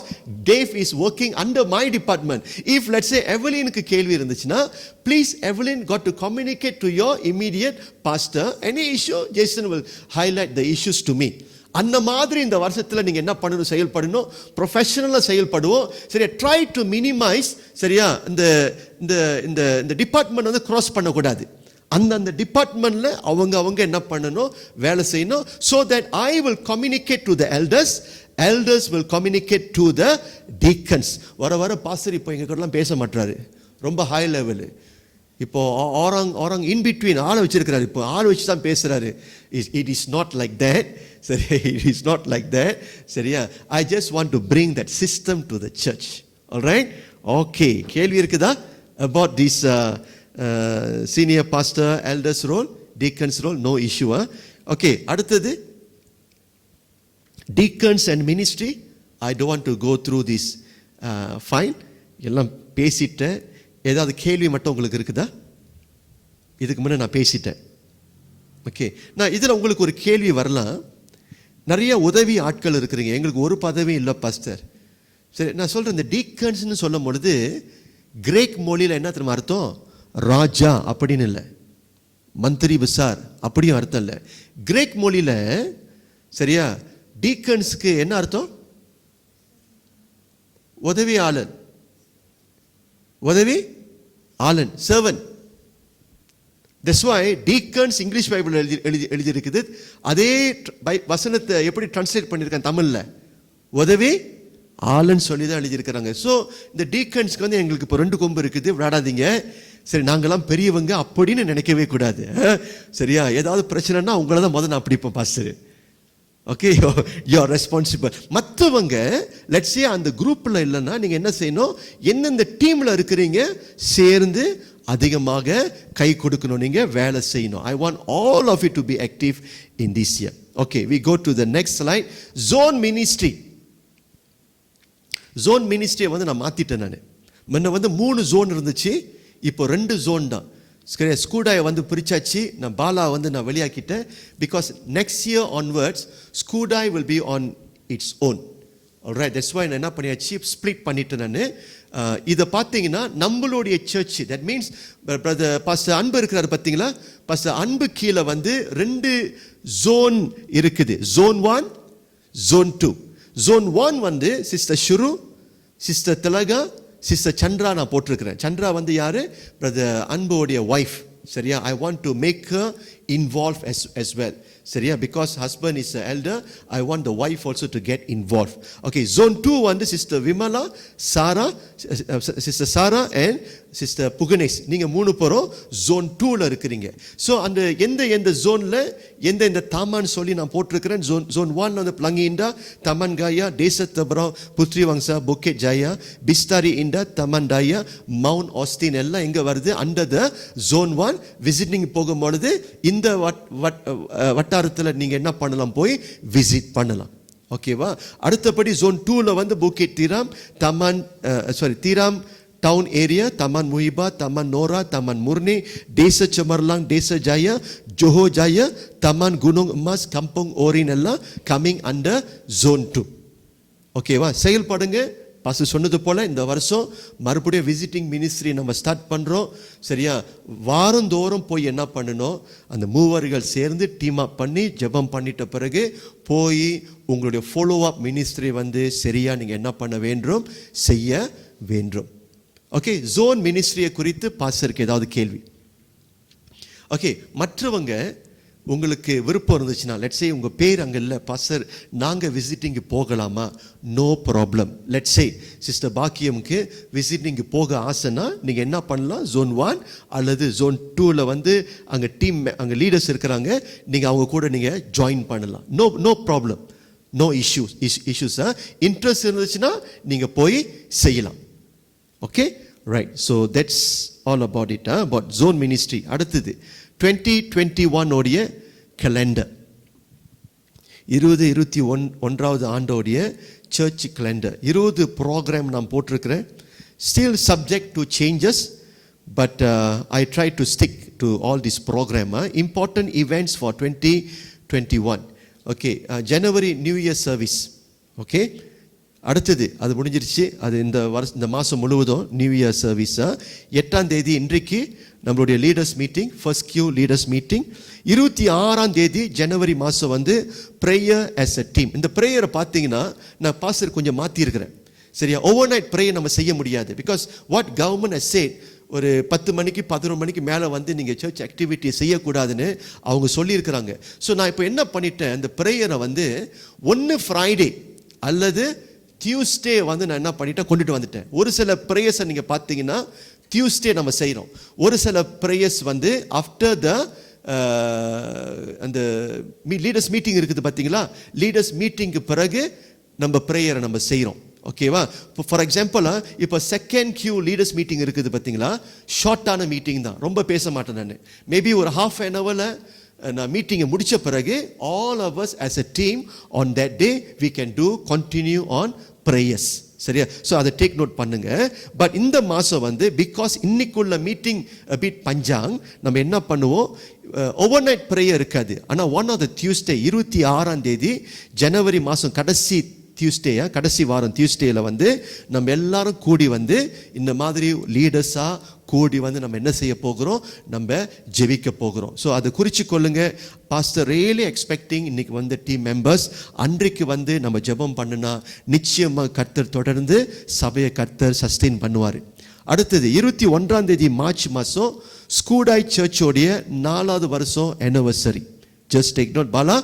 Dave is working under my department. If let's say எவலினுக்கு கேள்வி இருந்துச்சுன்னா, please Evelyn got to communicate to your immediate pastor. Any issue Jason will highlight the issues to me. அந்த மாதிரி இந்த வருஷத்தில் நீங்கள் என்ன பண்ணணும், செயல்படணும், ப்ரொஃபஷனலாக செயல்படுவோம். சரியா? Try to minimise. சரியா? இந்த இந்த இந்த டிபார்ட்மெண்ட் வந்து க்ராஸ் பண்ணக்கூடாது. அந்தந்த டிபார்ட்மெண்ட்ல அவங்க என்ன பண்ணணும், வேலை செய்யணும். So that I will communicate to the elders, elders will communicate to the deacons. வர பாஸ்டர் இப்போ எங்க கூடலாம் பேச மாட்டாரு, ரொம்ப ஹை லெவலு. இப்போ ஆரங் இன் பிட்வீன் ஆளை வச்சிருக்கிறாரு, இப்போ ஆள் வச்சு தான் பேசுறாரு. It is not like that. சரி, it is not like that. சரியா? I just want to bring that system to the church. Alright, okay. கேள்வி இருக்குதா about this senior pastor elders role, deacons role? No issue. Okay, அடுத்தது deacons and ministry. I don't want to go through this fine. எல்லாம் பேசிட்டேன். ஏதாவது கேள்வி மட்டும் உங்களுக்கு இருக்குதா? இதுக்கு முன்னே நான் பேசிட்டேன். ஓகே, நான் இதில் உங்களுக்கு ஒரு கேள்வி வரலாம். நிறைய உதவி ஆட்கள் இருக்கிறீங்க, எங்களுக்கு ஒரு பதவி இல்லை பாஸ்டர். சரி, நான் சொல்கிறேன், இந்த டீக்கன்ஸ்னு சொல்லும் பொழுது கிரேக் மொழியில் என்ன தெரியுமா அர்த்தம்? ராஜா அப்படின்னு இல்லை, மந்திரி விசார் அப்படியும் அர்த்தம் இல்லை. கிரேக் மொழியில சரியா டீக்கன்ஸ்க்கு என்ன அர்த்தம்? உதவி ஆளன், உதவி ஆளன், servant. That's why deacons English Bible எழுதி இருக்குது. அதே வசனத்தை எப்படி டிரான்ஸ்லேட் பண்ணியிருக்காங்க தமிழ்ல? உதவி ஆளன் சொல்லி தான் எழுதியிருக்கிறாங்க. ஸோ இந்த டீக்கன்ஸ்க்கு வந்து எங்களுக்கு இப்போ 2 கொம்பு இருக்குது, விளையாடாதீங்க. சரி, நாங்களாம் பெரியவங்க அப்படின்னு நினைக்கவே கூடாது. சரியா? ஏதாவது பிரச்சனைனா உங்களை தான் முதல்ல நான் பிடிப்போம் பாஸ்டர். Okay, you're responsible. மற்றவங்க லெட்ஸ் சே அந்த குரூப்பில் இல்லைன்னா நீங்கள் என்ன செய்யணும், எந்தெந்த டீமில் இருக்கிறீங்க சேர்ந்து அதிகமாக கை கொடுக்கணும், நீங்கள் வேலை செய்யணும். I want all of it to be active in this year. Okay, we go to the next slide. Zone ministry. Zone மினிஸ்ட்ரியை வந்து நான் மாற்றிட்டேன். நான் முன்ன வந்து 3 ஜோன் இருந்துச்சு, இப்போ 2 ஜோன் தான். ஸ்கூடாயை வந்து பிரிச்சாச்சு. நான் பாலா வந்து நான் வெளியாக்கிட்டேன். Because next year onwards Skudai will be on its own. Alright, that's why நான் என்ன பண்ணியாச்சு, ஸ்ப்ளிட் பண்ணிட்டேன். நான் இதை பார்த்தீங்கன்னா நம்மளுடைய church, that means brother pastor Anbu இருக்கிறாரு பார்த்தீங்களா, பாஸ்டர் அன்பு கீழே வந்து 2 ஜோன் இருக்குது. Zone 1, Zone 2. Zone 1 வந்து சிஸ்டர் ஷுரு, சிஸ்டர் திலகா, சிஸ்டர் சந்திரா நான் போட்டிருக்கிறேன். சந்திரா வந்து யாரு? பிரதர் அன்புடைய ஒய்ஃப். சரியா? I want to make her involved as well. சரியா? Because husband is the elder, I want the wife also to get involved. Okay, Zone 2 வந்து sister Vimala, Sarah, sister Sarah and sister Puganesh. நீங்க 3 பேரும் Zone 2ல இருக்கிறீங்க. So அந்த எந்த ஜோன்ல எந்த Taman சொல்லி நான் போட்டிருக்கிறேன். Zone 1 வந்து பிளங்கி இண்டா, தமன் காயா, தேசத்தபுரம், புத்ரி வங்சா, புக்கெட் ஜாயா, பிஸ்தாரி இண்டா, தமன் டாயா, மவுண்ட் ஆஸ்டின் எல்லாம் எங்க வருது? Under the Zone 1. விசிட்டிங் போகும்பொழுது இந்த வட்டாரத்தில் நீங்க என்ன பண்ணலாம்? போய் விசிட் பண்ணலாம். ஓகேவா? அடுத்தபடி Zone 2ல வந்து Bukit Tiram, Tiram town area, Taman Muhibbah, Taman Nora, Taman Murni, Desa Cemerlang, Desa Jaya, Johor Jaya, Taman Gunung Emas, Kampung ஓரின் எல்லாம் கம்மிங் அண்டர் Zone 2. ஓகேவா? செயல்படுங்க. பாசு சொன்னது போல இந்த வருஷம் மறுபடியும் விசிட்டிங் மினிஸ்ட்ரி நம்ம ஸ்டார்ட் பண்றோம். சரியா? வாரந்தோறும் போய் என்ன பண்ணணும்? அந்த மூவர்கள் சேர்ந்து டீம் அப் பண்ணி ஜெபம் பண்ணிட்ட பிறகு போய் உங்களுடைய ஃபாலோ அப் மினிஸ்ட்ரி வந்து சரியா நீங்க என்ன பண்ண வேண்டும்? செய்ய வேண்டும். ஓகே, ஜோன் மினிஸ்ட்ரியை குறித்து பாஸ்டருக்கு ஏதாவது கேள்வி? ஓகே, மற்றவங்க உங்களுக்கு விருப்பம் இருந்துச்சுன்னா, லெட்ஸ் சே உங்க பேர் அங்கே இல்லை, பாஸ்டர் நாங்கள் விசிட்டிங்கு போகலாமா? No problem. Let's say sister பாக்கியமுக்கு விசிட்டிங்கு போக ஆசைன்னா நீங்கள் என்ன பண்ணலாம்? Zone 1 அல்லது Zone 2ல வந்து அங்கே டீம், அங்கே லீடர்ஸ் இருக்கிறாங்க, நீங்கள் அவங்க கூட நீங்கள் ஜாயின் பண்ணலாம். No problem, no issues. Interest இருந்துச்சுன்னா நீங்கள் போய் செய்யலாம். Okay, right. So that's all about it, about zone ministry. அடுத்தது 2021 உடைய கேலண்டர், 2021 ஆண்டோடைய சர்ச் கேலண்டர். 20 ப்ரோக்ராம் நான் போட்டிருக்கிறேன். Still subject to changes, but I try to stick to all this programme. Important events for 2021. Okay, January new year service. Okay, அடுத்தது அது முடிஞ்சிருச்சு. அது இந்த மாதம் முழுவதும் நியூ இயர் சர்வீஸ். 8ஆம் தேதி இன்றைக்கு நம்மளுடைய leaders meeting, first Q leaders meeting. 26ஆம் தேதி ஜனவரி மாதம் வந்து ப்ரேயர் ஆஸ் அ டீம். இந்த ப்ரேயரை பார்த்தீங்கன்னா நான் பாஸ்டர் கொஞ்சம் மாற்றிருக்கிறேன். சரியா? ஓவர் நைட் ப்ரேயர் நம்ம செய்ய முடியாது. Because what government has said, ஒரு 10 மணிக்கு 11 மணிக்கு மேலே வந்து நீங்கள் சர்ச் ஆக்டிவிட்டி செய்யக்கூடாதுன்னு அவங்க சொல்லியிருக்கிறாங்க. ஸோ நான் இப்போ என்ன பண்ணிட்டேன், இந்த ப்ரேயரை வந்து ஒன்று ஃப்ரைடே அல்லது டியூஸ்டே வந்து நான் என்ன பண்ணிட்டேன், கொண்டுட்டு வந்துட்டேன். ஒரு சில ப்ரேயர்ஸை நீங்கள் பார்த்தீங்கன்னா டியூஸ்டே நம்ம செய்கிறோம். ஒரு சில ப்ரேயர்ஸ் வந்து ஆஃப்டர் த அந்த லீடர்ஸ் மீட்டிங் இருக்குது பார்த்தீங்களா, லீடர்ஸ் மீட்டிங்க்கு பிறகு நம்ம ப்ரேயரை நம்ம செய்கிறோம். ஓகேவா? இப்போ ஃபார் எக்ஸாம்பிள் இப்போ செகண்ட் கியூ லீடர்ஸ் மீட்டிங் இருக்குது பார்த்தீங்களா, ஷார்ட்டான மீட்டிங் தான், ரொம்ப பேச மாட்டேன் நான். மேபி ஒரு ½ an hourல நான் மீட்டிங்கை முடித்த பிறகு all of us as a team on that day we can do continue on prayers. சரியா? ஸோ அதை டேக் நோட் பண்ணுங்க. பட் இந்த மாதம் வந்து பிகாஸ் இன்னைக்குள்ள மீட்டிங் பிட் பஞ்சாங், நம்ம என்ன பண்ணுவோம், ஓவர் நைட் ப்ரேயர் இருக்காது. ஆனால் ஒன் ஆஃப் த டியூஸ்டே 26ஆம் தேதி ஜனவரி மாதம் கடைசி வாரம் டியூஸ்டேல வந்து நம்ம எல்லாரும் கூடி வந்து இந்த மாதிரி லீடர்ஸாக கூடி வந்து நம்ம என்ன செய்ய போகிறோம், நம்ம ஜெபிக்க போகிறோம். ஸோ அதை குறித்து கொள்ளுங்க. பாஸ்டர் ரியலி எக்ஸ்பெக்டிங் இன்னைக்கு வந்து டீம் மெம்பர்ஸ் அன்றைக்கு வந்து நம்ம ஜெபம் பண்ணுனா நிச்சயமாக கர்த்தர் தொடர்ந்து சபையை கர்த்தர் சஸ்டெயின் பண்ணுவார். அடுத்தது 21ஆம் தேதி மார்ச் மாதம் ஸ்கூடாய் சர்ச்சோடைய 4வது வருஷம் anniversary. Just take note Bala,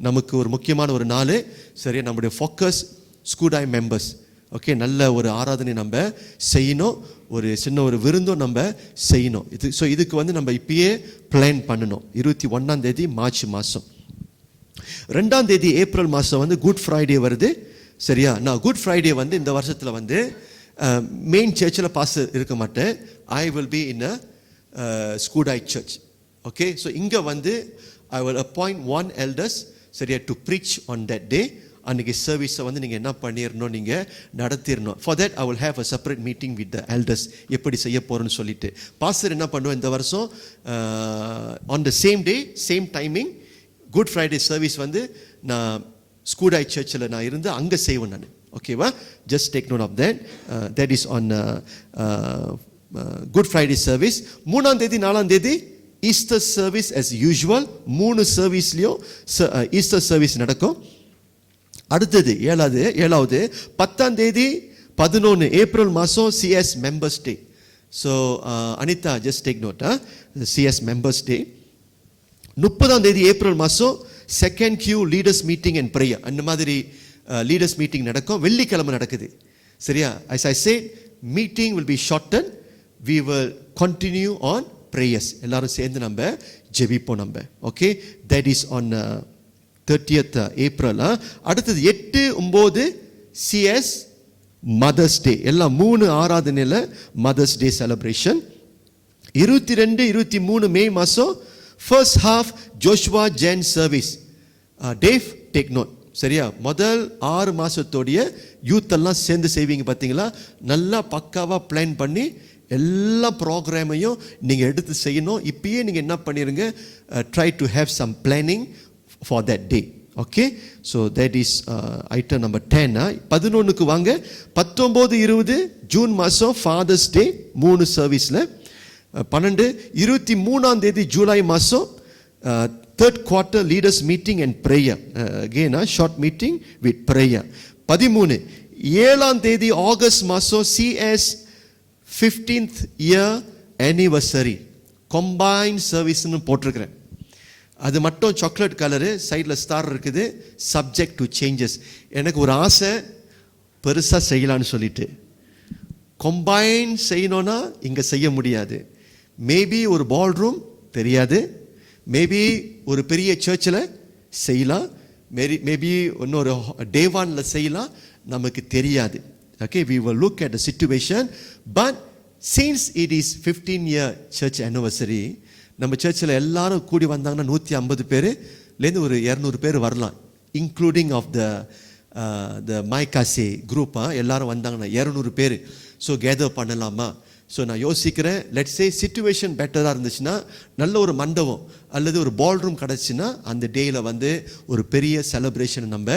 நமக்கு ஒரு முக்கியமான ஒரு நாள். சரியா? நம்முடைய ஃபோக்கஸ் ஸ்கூடாய் மெம்பர்ஸ். ஓகே, நல்ல ஒரு ஆராதனை நம்ம செய்யணும், ஒரு சின்ன ஒரு விருந்தும் நம்ம செய்யணும். இதுக்கு வந்து நம்ம இப்பயே பிளான் பண்ணணும். 21ஆம் தேதி மார்ச் மாதம். 2ஆம் தேதி ஏப்ரல் மாதம் வந்து குட் ஃப்ரைடே வருது. சரியா? நான் குட் ஃப்ரைடே வந்து இந்த வருஷத்தில் வந்து மெயின் சர்ச்சில் பாஸ் இருக்க மாட்டேன். I will be in a Skudai church. Okay, so இங்கே வந்து ஐ வில் அப்பாயிண்ட் 1 elders, சரியா, to preach on that day. அன்றைக்கி சர்வீஸை வந்து நீங்கள் என்ன பண்ணிடணும், நீங்கள் நடத்திடணும். For that I will have a separate meeting with the elders, எப்படி செய்ய போகிறோன்னு சொல்லிட்டு. பாஸ்டர் என்ன பண்ணுவோம் இந்த வருஷம் on the same day same timing Good Friday service வந்து நான் ஸ்கூடாய் சர்ச்சில் நான் இருந்து அங்கே செய்வேன் நான். ஓகேவா? Just take note of that. That is on Good Friday service. 3ஆம் தேதி 4ஆம் தேதி ஈஸ்டர் சர்வீஸ் as யூஷுவல். 3 சர்வீஸ்லையும் ஈஸ்டர் சர்வீஸ் நடக்கும். அடுத்தது ஏழாவது 10ஆம் தேதி 11 ஏப்ரல் மாதம் CS members day. So Anitha just take note, CS members day. 30ஆம் தேதி ஏப்ரல் மாதம் second Q leaders meeting and prayer. அந்த மாதிரி லீடர்ஸ் மீட்டிங் நடக்கும். வெள்ளிக்கிழமை நடக்குது. சரியா? as I said, meeting will be shortened. We will continue on prayers. எல்லாரும் சேர்ந்து நம்ம ஜெபிப்போம் நம்ம. Okay, that is on 30th April. அடுத்தது 8, 9 CS மதர்ஸ் டே. எல்லாம் 3 ஆராதனையில் மதர்ஸ் டே செலிப்ரேஷன். 22, 23 மே மாதம் first half Joshua Gen service. Dave take note. சரியா? முதல் 6 மாதத்தோடைய யூத் எல்லாம் சேர்ந்து செய்வீங்க பார்த்தீங்களா? நல்லா பக்காவாக பிளான் பண்ணி எல்லா ப்ரோக்ராமையும் நீங்கள் எடுத்து செய்யணும். இப்பயே நீங்கள் என்ன பண்ணிடுங்க, try to have some planning for that day. Okay, so that is item number 10. 11க்கு வாங்க. 19, 20 ஜூன் மாதம் ஃபாதர்ஸ் டே 3 சர்வீஸில். 12, 23ஆம் தேதி ஜூலை மாதம் third quarter leaders meeting and prayer. Again a short meeting with prayer. 13, 7ஆம் தேதி ஆகஸ்ட் மாதம் CS 15th year anniversary combined serviceன்னு போட்டிருக்கிறேன். அது மட்டும் சாக்லேட் கலரு, சைடில் ஸ்டார் இருக்குது. Subject to changes. எனக்கு ஒரு ஆசை பெருசாக செய்யலான்னு சொல்லிட்டு. கம்பைன் செய்யணும்னா இங்கே செய்ய முடியாது. மேபி ஒரு பால் ரூம் தெரியாது, மேபி ஒரு பெரிய சர்ச்சில் செய்யலாம், மேபி இன்னொரு டேவானில் செய்யலாம், நமக்கு தெரியாது. Okay, we will look at the situation. But since it is 15-year church anniversary, நம்ம சர்ச்சில் எல்லாரும் கூடி வந்தாங்கன்னா 150 பேர்லேருந்து ஒரு 200 பேர் வரலாம், இன்க்ளூடிங் ஆஃப் த மைகாசே குரூப். எல்லாரும் வந்தாங்கன்னா 200 பேர். ஸோ கேதர் பண்ணலாமா? ஸோ நான் யோசிக்கிறேன், லெட்ஸ் சே சிச்சுவேஷன் பெட்டராக இருந்துச்சுன்னா நல்ல ஒரு மண்டபம் அல்லது ஒரு பால் ரூம் கிடச்சின்னா அந்த டேயில் வந்து ஒரு பெரிய செலிப்ரேஷன் நம்ம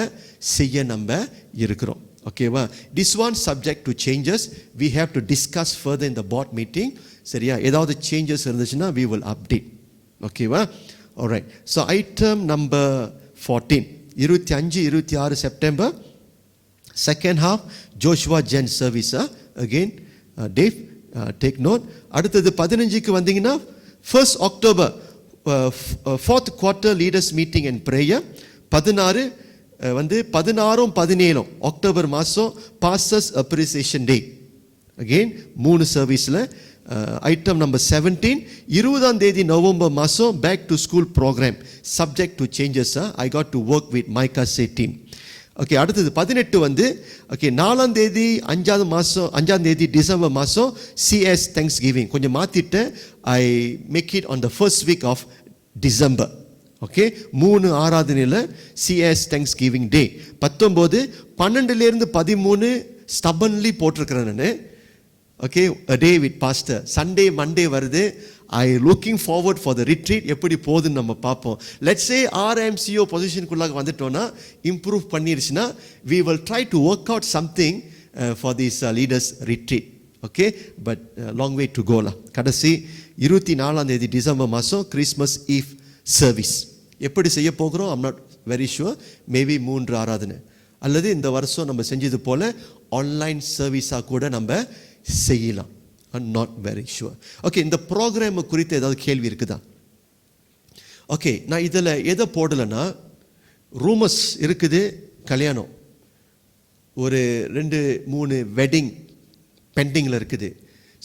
செய்ய நம்ம இருக்கிறோம். ஓகேவா? This one subject to changes. We have to discuss further in the board meeting. சரியா? ஏதாவது சேஞ்சஸ் இருந்துச்சுன்னா வி வில் அப்டேட். ஓகேவா? Alright. So item number 14, 25, 26 September second half Joshua Gen service. Again Dave take note. அடுத்தது 15க்கு வந்தீங்கன்னா 1st October fourth quarter leaders meeting and prayer. 16 வந்து 16, 17 October மாதம் pastors appreciation day. Again 3 சர்வீஸில். Item number 17, 20ஆம் தேதி November மாதம் back to school programme. Subject to changes. I got to work with மைகாசே team. Okay, அடுத்தது 18 வந்து ஓகே 4ஆம் தேதி 5ஆம் தேதி டிசம்பர் மாதம் CS தேங்க்ஸ் கிவிங். கொஞ்சம் மாற்றிட்டேன். I make it on the first week of December. Okay, 3 ஆராதனையில் CS தேங்க்ஸ் கிவிங் டே. 19, 12லேருந்து 13 ஸ்டபன்லி போட்டிருக்கிறேன் நான். Okay, a day with pastor. Sunday Monday வருது. I looking forward for the retreat. எப்படி போகுதுன்னு நம்ம பார்ப்போம். லெட்ஸ் சே RMCO பொசிஷனுக்குள்ளாக வந்துட்டோன்னா, இம்ப்ரூவ் பண்ணிருச்சுன்னா, we will try to work out something for this leaders retreat. Okay, but long way to கோலா. கடைசி 24ஆம் தேதி டிசம்பர் மாதம் கிறிஸ்மஸ் ஈவ் சர்வீஸ். எப்படி செய்ய போகிறோம் I'm not very sure. Maybe 3 ஆராதனை அல்லது இந்த வருஷம் நம்ம செஞ்சது போல் ஆன்லைன் சர்வீஸாக கூட நம்ம செய்யலாம். I'm not very sure. Okay, இந்த ப்ரோக்ராம் குறித்து ஏதாவது கேள்வி இருக்குதா? ஓகே, நான் இதில் எதை போடலைன்னா, ரூமர்ஸ் இருக்குது, கல்யாணம் ஒரு 2-3 வெட்டிங் பெண்டிங்கில் இருக்குது.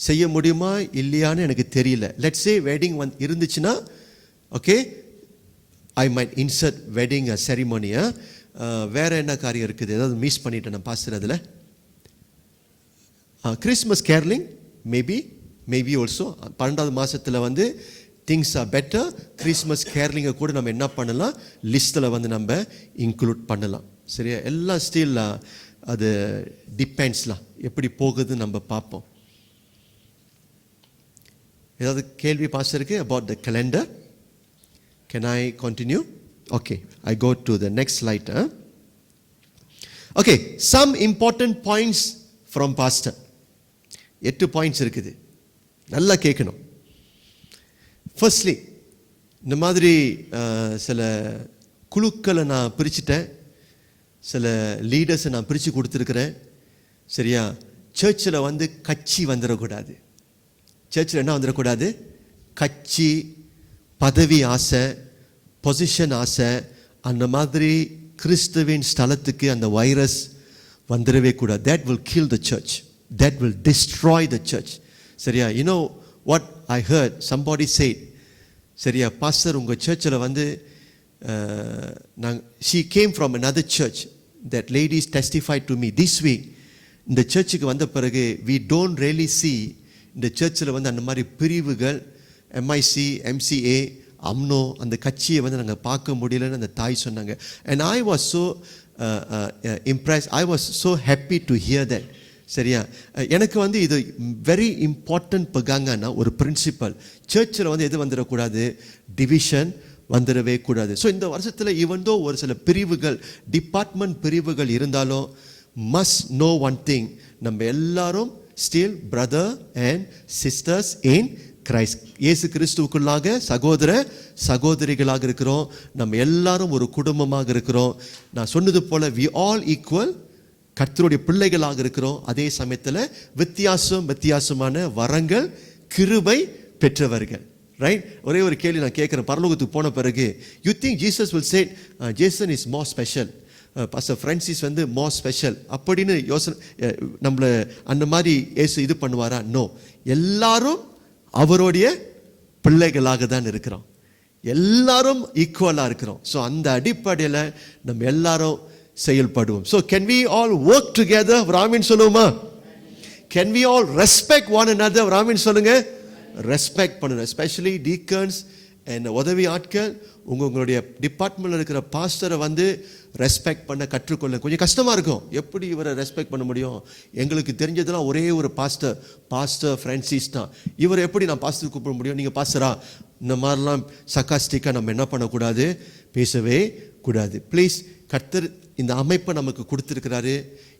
செய்ய முடியுமா இல்லையான்னு எனக்கு தெரியல. லெட்ஸ் சே வெட்டிங் இருந்துச்சுன்னா okay, I might insert wedding செரிமோனியை. வேறு என்ன காரியம் இருக்குது? ஏதாவது மிஸ் பண்ணிட்டேன் நான் பாஸ்டர் அதில்? கிறிஸ்மஸ் கேர்லிங் மேபி ஆல்சோ 12வது மாதத்தில் வந்து திங்ஸ் ஆர் பெட்டர். கிறிஸ்மஸ் கேர்லிங்கை கூட நம்ம என்ன பண்ணலாம், லிஸ்ட்டில் வந்து நம்ம இன்க்ளூட் பண்ணலாம். சரியா? எல்லாம் ஸ்டில் அது டிபெண்ட்ஸ்லாம் எப்படி போகுதுன்னு நம்ம பார்ப்போம். ஏதாவது கேள்வி பாஸ்டருக்கு about the calendar? Can I continue? Okay, I go to the next slide. Okay, some important points from pastor. 8 points இருக்குது, நல்லா கேட்கணும். ஃபர்ஸ்ட்லி, இந்த மாதிரி சில குழுக்களை நான் பிரிச்சுட்டேன், சில லீடர்ஸை நான் பிரித்து கொடுத்துருக்குறேன். சரியா? சர்ச்சில் வந்து கட்சி வந்துடக்கூடாது. சர்ச்சில் என்ன வந்துடக்கூடாது? கட்சி, பதவி ஆசை, பொசிஷன் ஆசை, அந்த மாதிரி கிறிஸ்துவின் ஸ்தலத்துக்கு அந்த வைரஸ் வந்துடவே கூடாது. That will kill the church. That will destroy the church. சரியா? You know what I heard? Somebody said, சரியா, பாஸ்டர் உங்கள் சர்ச்சில் வந்து she came from another church. That lady testified to me this week. இந்த சர்ச்சுக்கு வந்த பிறகு we don't really see இந்த சர்ச்சில் வந்து அந்த மாதிரி பிரிவுகள், MIC, MCA, அம்னோ, அந்த கட்சியை வந்து நாங்கள் பார்க்க முடியலன்னு அந்த தாய் சொன்னாங்க. And I was so impressed. I was so happy to hear that. சரியா? எனக்கு வந்து இது வெரி இம்பார்ட்டன்ட் பகாங்கன்னா ஒரு பிரின்சிபல். சர்ச்சில் வந்து எது வந்துடக்கூடாது? டிவிஷன் வந்துடவே கூடாது. ஸோ இந்த வருஷத்தில் ஈவன் தோ ஒரு சில பிரிவுகள், டிபார்ட்மெண்ட் பிரிவுகள் இருந்தாலும் must know one thing, நம்ம எல்லாரும் still brother and sisters in Christ. இயேசு கிறிஸ்துவுக்குள்ளாக சகோதர சகோதரிகளாக இருக்கிறோம். நம்ம எல்லாரும் ஒரு குடும்பமாக இருக்கிறோம். நான் சொன்னது போல we all equal, கர்த்தருடைய பிள்ளைகளாக இருக்கிறோம். அதே சமயத்தில் வித்தியாசமான வரங்கள், கிருபை பெற்றவர்கள். ரைட்? ஒரே ஒரு கேள்வி நான் கேட்குறேன். பரலோகத்துக்கு போன பிறகு you think Jesus will say Jason is more special, pastor Francis வந்து மோர் ஸ்பெஷல் அப்படின்னு யோசனை நம்மளை அந்த மாதிரி ஏசு இது பண்ணுவாரா? நோ. எல்லாரும் அவருடைய பிள்ளைகளாக தான் இருக்கிறோம். எல்லாரும் ஈக்குவலாக இருக்கிறோம். ஸோ அந்த அடிப்படையில் நம்ம எல்லாரும் செயல்படுவோம். So can we all work together? ராமின் சொல்லுவோமா? Can we all respect one another? ராமின் சொல்லுங்க. ரெஸ்பெக்ட் பண்ணணும். எஸ்பெஷலி டீக்கன்ஸ் அண்ட் உதவி ஆட்கள், உங்களுடைய டிபார்ட்மெண்ட்டில் இருக்கிற பாஸ்டரை வந்து ரெஸ்பெக்ட் பண்ண கற்றுக்கொள்ள. கொஞ்சம் கஷ்டமாக இருக்கும். எப்படி இவரை ரெஸ்பெக்ட் பண்ண முடியும்? எங்களுக்கு தெரிஞ்சதெல்லாம் ஒரே ஒரு பாஸ்டர் ஃப்ரான்சிஸ் தான். இவரை எப்படி நான் பாஸ்டர் கூப்பிட முடியும்? நீங்கள் பாஸ்டரா? இந்த மாதிரிலாம் சக்காஸ்டிக்காக நம்ம என்ன பண்ணக்கூடாது? பேசவே கூடாது. ப்ளீஸ், கர்த்தர் இந்த அமைப்பை நமக்கு கொடுத்துருக்கிறாரு.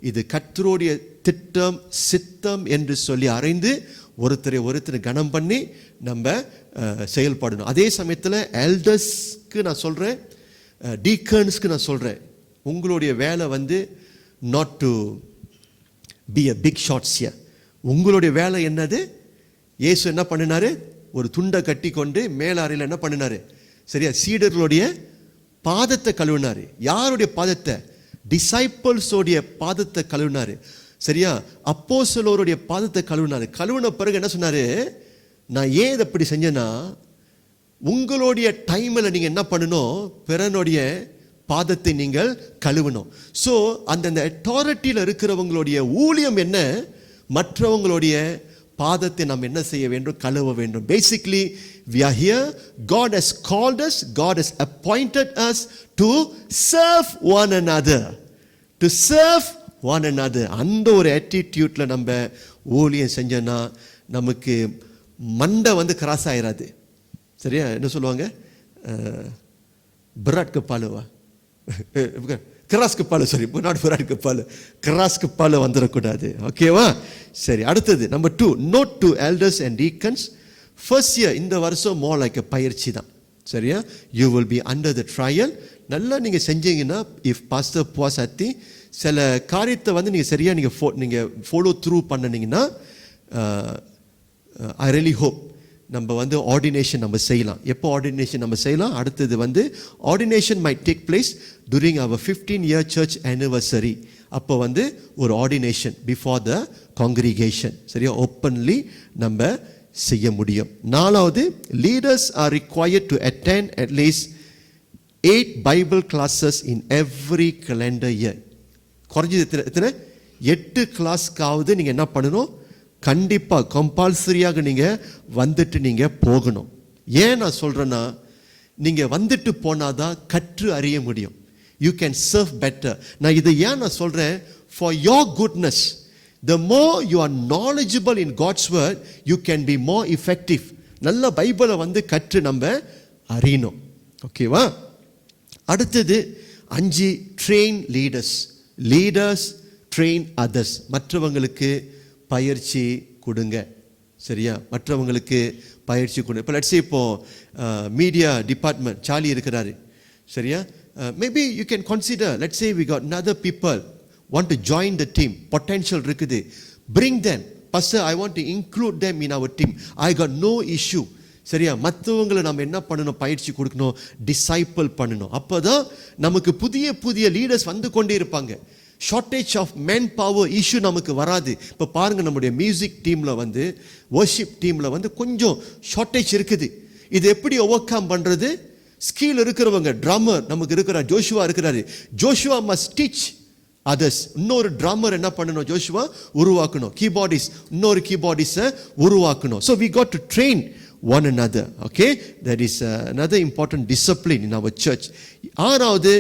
இது கர்த்தருடைய திட்டம், சித்தம் என்று சொல்லி அறிந்து ஒருத்தரை கனம் பண்ணி நம்ம செயல்படணும். அதே சமயத்தில் எல்டர்ஸ்க்கு நான் சொல்கிறேன், டீக்கன்ஸ்க்கு நான் சொல்கிறேன், உங்களுடைய வேலை வந்து not to be a big shots here. உங்களுடைய வேலை என்னது? இயேசு என்ன பண்ணினாரு? ஒரு துண்டை கட்டி கொண்டு மேலாறையில் என்ன பண்ணினாரு? சரியா? சீடர்களுடைய பாதத்தை கழுவினாரு. யாருடைய பாதத்தை? டிசைபிள்ஸோடைய பாதத்தை கழுவினாரு. சரியா? அப்போஸ்தலருடைய பாதத்தை கழுவினாரு. கழுவின பிறகு என்ன சொன்னாரு? நான் ஏன் இதை இப்படி செஞ்சேன்னா, உங்களுடைய டைமில் நீங்கள் என்ன பண்ணணும்? பிறனுடைய பாதத்தை நீங்கள் கழுவணும். ஸோ அந்த அத்தாரிட்டியில் இருக்கிறவங்களுடைய ஊழியம் என்ன? மற்றவங்களுடைய பாதத்தை நாம் என்ன செய்ய வேண்டும்? கழுவ வேண்டும். Basically we are here, God has called us, God has appointed us to serve one another, to serve one another. அந்த ஒரு ஆட்டிடியூட்ல நம்ம ஊழியம் செஞ்சோன்னா நமக்கு மண்டை வந்து கிராஸ் ஆயிராது. சரியா? என்ன சொல்லுவாங்க? பிராட் கப்பாலுவா, கிராஸ் கப்பாலு, சாரி, நாட் பிராட் கப்பாலு, கிராஸ் கப்பாலு வந்துடக்கூடாது. ஓகேவா? சரி, அடுத்தது number 2, note to elders and deacons. First year, இந்த வருஷம் மோர் லைக் பயிற்சி தான். சரியா? You will be under the trial. நல்லா நீங்கள் செஞ்சீங்கன்னா, இஃப் பாஸ்டர் புவாசாத்தி சில காரியத்தை வந்து நீங்கள் சரியாக நீங்கள் ஃபாலோ த்ரூ பண்ணினீங்கன்னா, ஐ ரியலி ஹோப் நம்ம வந்து ஆர்டினேஷன் நம்ம செய்யலாம். எப்போ ஆர்டினேஷன் நம்ம செய்யலாம்? அடுத்தது வந்து ordination might take place during our 15-year church anniversary. அப்போ வந்து ஒரு ஆர்டினேஷன் பிஃபோர் த காங்கிரிகேஷன். சரியா? ஓப்பன்லி நம்ம செய்ய முடியும். 4வது, leaders are required to attend at least 8 Bible classes in every calendar year. குறைஞ்சது எத்தனை? 8 கிளாஸ்க்காவது நீங்கள் என்ன பண்ணணும்? கண்டிப்பாக கம்பல்சரியாக நீங்கள் வந்துட்டு நீங்கள் போகணும். ஏன் நான் சொல்கிறேன்னா, நீங்கள் வந்துட்டு போனால் தான் கற்று அறிய முடியும். You can serve better. நான் இதை ஏன் நான் சொல்கிறேன்? For your goodness. The more you are knowledgeable in God's word, you can be more effective. நல்ல பைபிளை வந்து கற்று நம்ம அறியணும். ஓகேவா? அடுத்தது 5, train leaders. Leaders train others. மற்றவங்களுக்கு பயிற்சி கொடுங்க. சரியா, மற்றவங்களுக்கு பயிற்சி கொடுங்க. இப்போ லெட்ஸ் சே இப்போ மீடியா டிபார்ட்மெண்ட் சார்லி இருக்கிறாரு. சரியா, maybe you can consider, let's say we got another people want to join the team, potential இருக்குது, bring them. Pastor, I want to include them in our team. I got no issue. சரியா, மற்றவங்களை நம்ம என்ன பண்ணணும், பயிற்சி கொடுக்கணும், disciple பண்ணணும். அப்போதான் நமக்கு புதிய புதிய லீடர்ஸ் வந்து கொண்டே இருப்பாங்க. Shortage of manpower issue நமக்கு வராது. இப்போ பாருங்க, நம்முடைய மியூசிக் டீம்ல வந்து, வர்ஷிப் டீம்ல வந்து கொஞ்சம் ஷார்ட்டேஜ் இருக்குது. இது எப்படி ஓவர் கம் பண்றது? ஸ்கில் இருக்கிறவங்க, ட்ரம்மர் நமக்கு இருக்கிறார், ஜோஷுவா இருக்கிறாரு. Joshua must teach others. இன்னொரு ட்ரம்மர் என்ன பண்ணணும், ஜோஷுவா உருவாக்கணும். கீபோர்டிஸ்ட் இன்னொரு கீபோர்டிஸ்டை உருவாக்கணும். So we got to train one another. Okay, that is another important discipline in our church. ஆறாவது,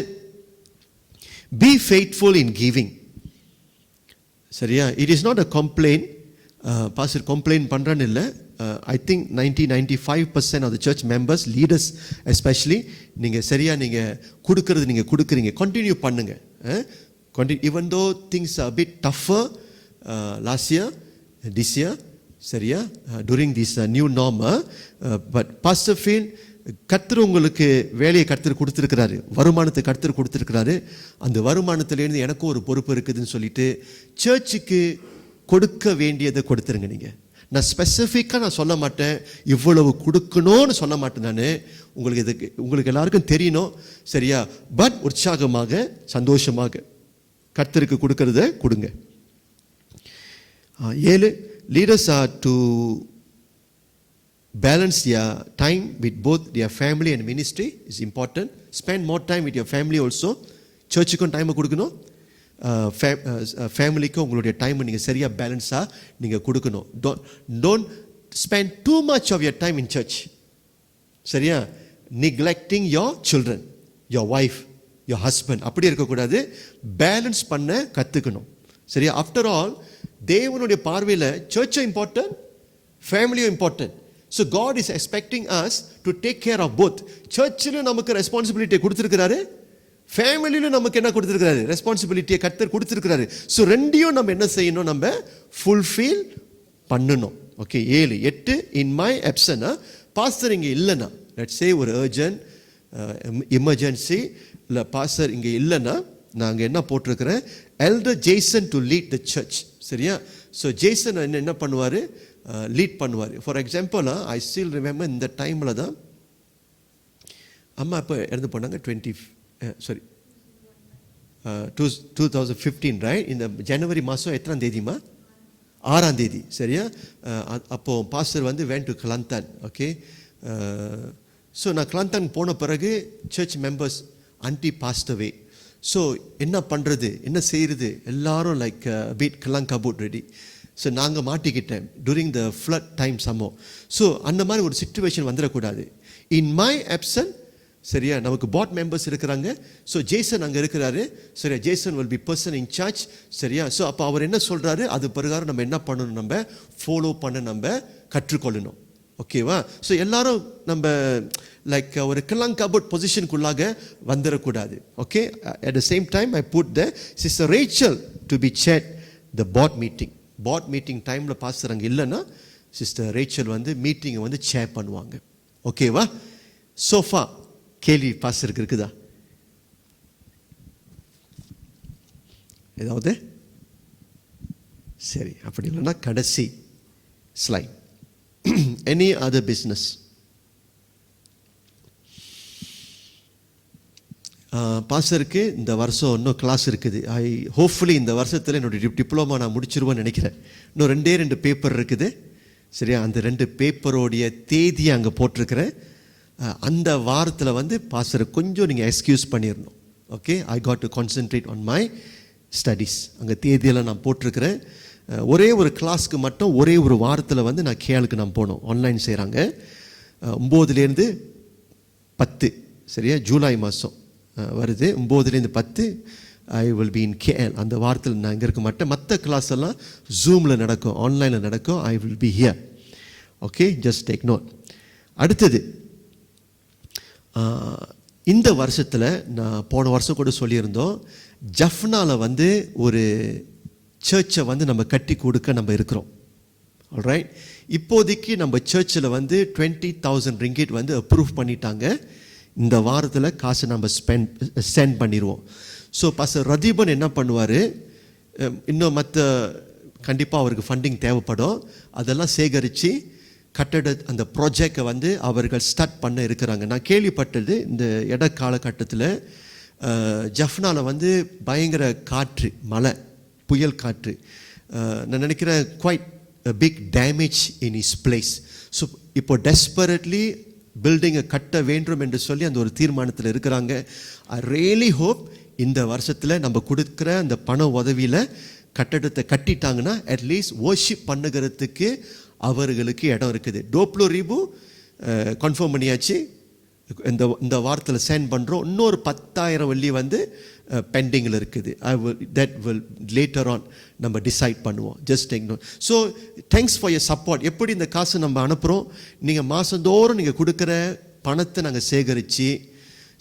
be faithful in giving. சரியா, it is not a complaint. Pastor complain பண்றான்னு இல்லை. I think 90-95% of the church members, leaders especially, நீங்க சரியா நீங்க கொடுக்கிறது நீங்க கொடுக்குறீங்க, கண்டினியூ பண்ணுங்க. Even though things are a bit tougher last year, this year, சரியா, during this new norm, but Pastor feel கர்த்தர் உங்களுக்கு வேலையை கர்த்தர் கொடுத்துருக்கிறாரு, வருமானத்தை கர்த்தர் கொடுத்துருக்கிறாரு. அந்த வருமானத்திலேருந்து எனக்கும் ஒரு பொறுப்பு இருக்குதுன்னு சொல்லிட்டு சர்ச்சுக்கு கொடுக்க வேண்டியதை கொடுத்துருங்க. நீங்கள், நான் ஸ்பெசிஃபிக்காக நான் சொல்ல மாட்டேன், இவ்வளவு கொடுக்கணும்னு சொல்ல மாட்டேன் நான். உங்களுக்கு எல்லாருக்கும் தெரியணும். சரியா, பட் உற்சாகமாக சந்தோஷமாக கர்த்தருக்கு கொடுக்கறத கொடுங்க. 7, leaders are to balance their time with both their family and ministry. Is important. Spend more time with your family also. சர்ச்சுக்கும் டைமை கொடுக்கணும், ஃபேமிலிக்கும் உங்களுடைய டைமை நீங்கள் சரியாக பேலன்ஸாக நீங்கள் கொடுக்கணும். Don't spend too much of your time in church. சரியா, neglecting your children, your wife, your husband, அப்படி இருக்கக்கூடாது. பேலன்ஸ் பண்ண கற்றுக்கணும். சரியா, ஆஃப்டர் ஆல் தேவனுடைய பார்வையில் சர்ச்சும் இம்பார்ட்டன்ட், ஃபேமிலியும் important. So God is expecting us to take care of both. சர்ச்சிலும் நமக்கு ரெஸ்பான்சிபிலிட்டியை கொடுத்துருக்கிறாரு, ஃபேமிலியிலும் நமக்கு என்ன கொடுத்துருக்கிறாரு, ரெஸ்பான்சிபிலிட்டியை கர்த்தர் கொடுத்துருக்கிறாரு. ஸோ ரெண்டையும் நம்ம என்ன செய்யணும், நம்ம ஃபுல்ஃபில் பண்ணணும். Okay, 7. 8, in my absent, pastor இங்கே இல்லைன்னா, லெட்ஸ் சே ஒரு அர்ஜென்ட் எமர்ஜென்சி, இல்லை பாஸ்டர் இங்கே இல்லைன்னா, நாங்கள் என்ன போட்டிருக்கிறேன், elder Jason to lead the church. சரியா, ஸோ ஜேசன் என்ன பண்ணுவார், லீட் பண்ணுவார். For example, I still remember இந்த டைமில் தான் அம்மா இப்போ இறந்து போனாங்க, 2015, ரைட்? இந்த ஜனவரி மாதம் எத்தனாம் தேதிமா, 6ஆம் தேதி. சரியா, அப்போது பாஸ்டர் வந்து went to Kelantan. Okay, so நான் கிளாந்தான் போன பிறகு church members aunty passed away. So என்ன பண்ணுறது, என்ன செய்கிறது, எல்லாரும் லைக் பீட் கிளாங் கபூட் ரெடி. ஸோ நாங்கள் மாட்டிக்கிட்டேன் டூரிங் த ஃப்ளட் டைம் சம்மோ. ஸோ அந்த மாதிரி ஒரு சிச்சுவேஷன் வந்துடக்கூடாது. இன் மை ஆப்சன்ட், சரியா, நமக்கு பாட் மெம்பர்ஸ் இருக்கிறாங்க. ஸோ ஜேசன் அங்கே இருக்கிறாரு. சரியா, Jason will be person in charge. சரியா, ஸோ அப்போ அவர் என்ன சொல்கிறாரு, அது பிரகாரம் நம்ம என்ன பண்ணணும், நம்ம ஃபாலோ பண்ண நம்ம கற்றுக்கொள்ளணும். ஓகேவா? ஸோ எல்லாரும் நம்ம லைக் ஒரு கிளாங் கபோர்ட் பொசிஷனுக்குள்ளாக வந்துடக்கூடாது. Okay, at the same time I put the sister Rachel to be set the pod meeting. Pod meeting டைமில் பாஸ்டர் அங்கே இல்லைன்னா சிஸ்டர் ரேச்சல் வந்து மீட்டிங்கை வந்து சேர் பண்ணுவாங்க. ஓகேவா? சோஃபா கேள்வி பாஸ்டருக்கு இருக்குதா ஏதாவது? சரி, அப்படி இல்லைன்னா கடைசி ஸ்லைட். Any other business? பாஸ்டருக்கு இந்த வருஷம் இன்னும் கிளாஸ் இருக்குது. ஹோப்ஃபுல்லி இந்த வருஷத்தில் என்னுடைய டிப்ளமா நான் முடிச்சிருவேன்னு நினைக்கிறேன். இன்னும் 2 பேப்பர் இருக்குது. சரியா, அந்த 2 பேப்பரோடைய தேதியை அங்கே போட்டிருக்கிறேன். அந்த வாரத்தில் வந்து பாஸ்டரை கொஞ்சம் நீங்கள் எக்ஸ்கியூஸ் பண்ணிடணும். Okay, I got to concentrate on my studies. அங்கே தேதியெல்லாம் நான் போட்டிருக்கிறேன். ஒரே ஒரு கிளாஸ்க்கு மட்டும் ஒரே ஒரு வாரத்தில் வந்து நான் கேளுக்கு நான் போனோம். ஆன்லைன் செய்கிறாங்க 9லேருந்து 10. சரியா, ஜூலை மாதம் வருது. 9லேருந்து 10 ஐ வில் பி இன் கேஎல். அந்த வாரத்தில் நான் இங்கே இருக்க மாட்டேன். மற்ற கிளாஸ் எல்லாம் ஜூமில் நடக்கும், ஆன்லைனில் நடக்கும். I will be here. Okay, just take note. அடுத்தது இந்த வருஷத்தில் நான் போன வருஷம் கூட சொல்லியிருந்தோம், ஜஃப்னாவில் வந்து ஒரு சர்ச்சை வந்து நம்ம கட்டி கொடுக்க நம்ம இருக்கிறோம். ஆல்ரைட், இப்போதைக்கு நம்ம சர்ச்சில் வந்து 20,000 ringgit வந்து அப்ரூவ் பண்ணிட்டாங்க. இந்த வாரத்தில் காசு நம்ம சென்ட் பண்ணிடுவோம். ஸோ பாஸ்டர் ரதீபன் என்ன பண்ணுவார், இன்னும் மற்ற கண்டிப்பாக அவருக்கு ஃபண்டிங் தேவைப்படும், அதெல்லாம் சேகரித்து கட்டட அந்த ப்ராஜெக்டை வந்து அவர்கள் ஸ்டார்ட் பண்ண இருக்கிறாங்க. நான் கேள்விப்பட்டது இந்த இட காலகட்டத்தில் ஜஃப்னாவில் வந்து பயங்கர காற்று, மழை, புயல் காற்று. நான் நினைக்கிறேன் quite big damage in is place. So இப்போ டெஸ்பரேட்லி பில்டிங்கை கட்ட வேண்டும் என்று சொல்லி அந்த ஒரு தீர்மானத்தில் இருக்கிறாங்க. ஐ ரியலி ஹோப் இந்த வருஷத்தில் நம்ம கொடுக்குற அந்த பண உதவியில் கட்டடத்தை கட்டிட்டாங்கன்னா அட்லீஸ்ட் வர்ஷிப் பண்ணுகிறதுக்கு அவர்களுக்கு இடம் இருக்குது. டோப்ளோ ரீபு கன்ஃபார்ம் பண்ணியாச்சு, இந்த வாரத்தில் சென்ட் பண்ணுறோம். இன்னொரு 10,000 வெள்ளி வந்து பெண்டிங்கில் இருக்குது. தட் வில் லேட்டர் ஆன் நம்ம டிசைட் பண்ணுவோம். Just take note. So thanks for your support. எப்படி இந்த காசு நம்ம அனுப்புகிறோம், நீங்கள் மாதந்தோறும் நீங்கள் கொடுக்குற பணத்தை நாங்கள் சேகரித்து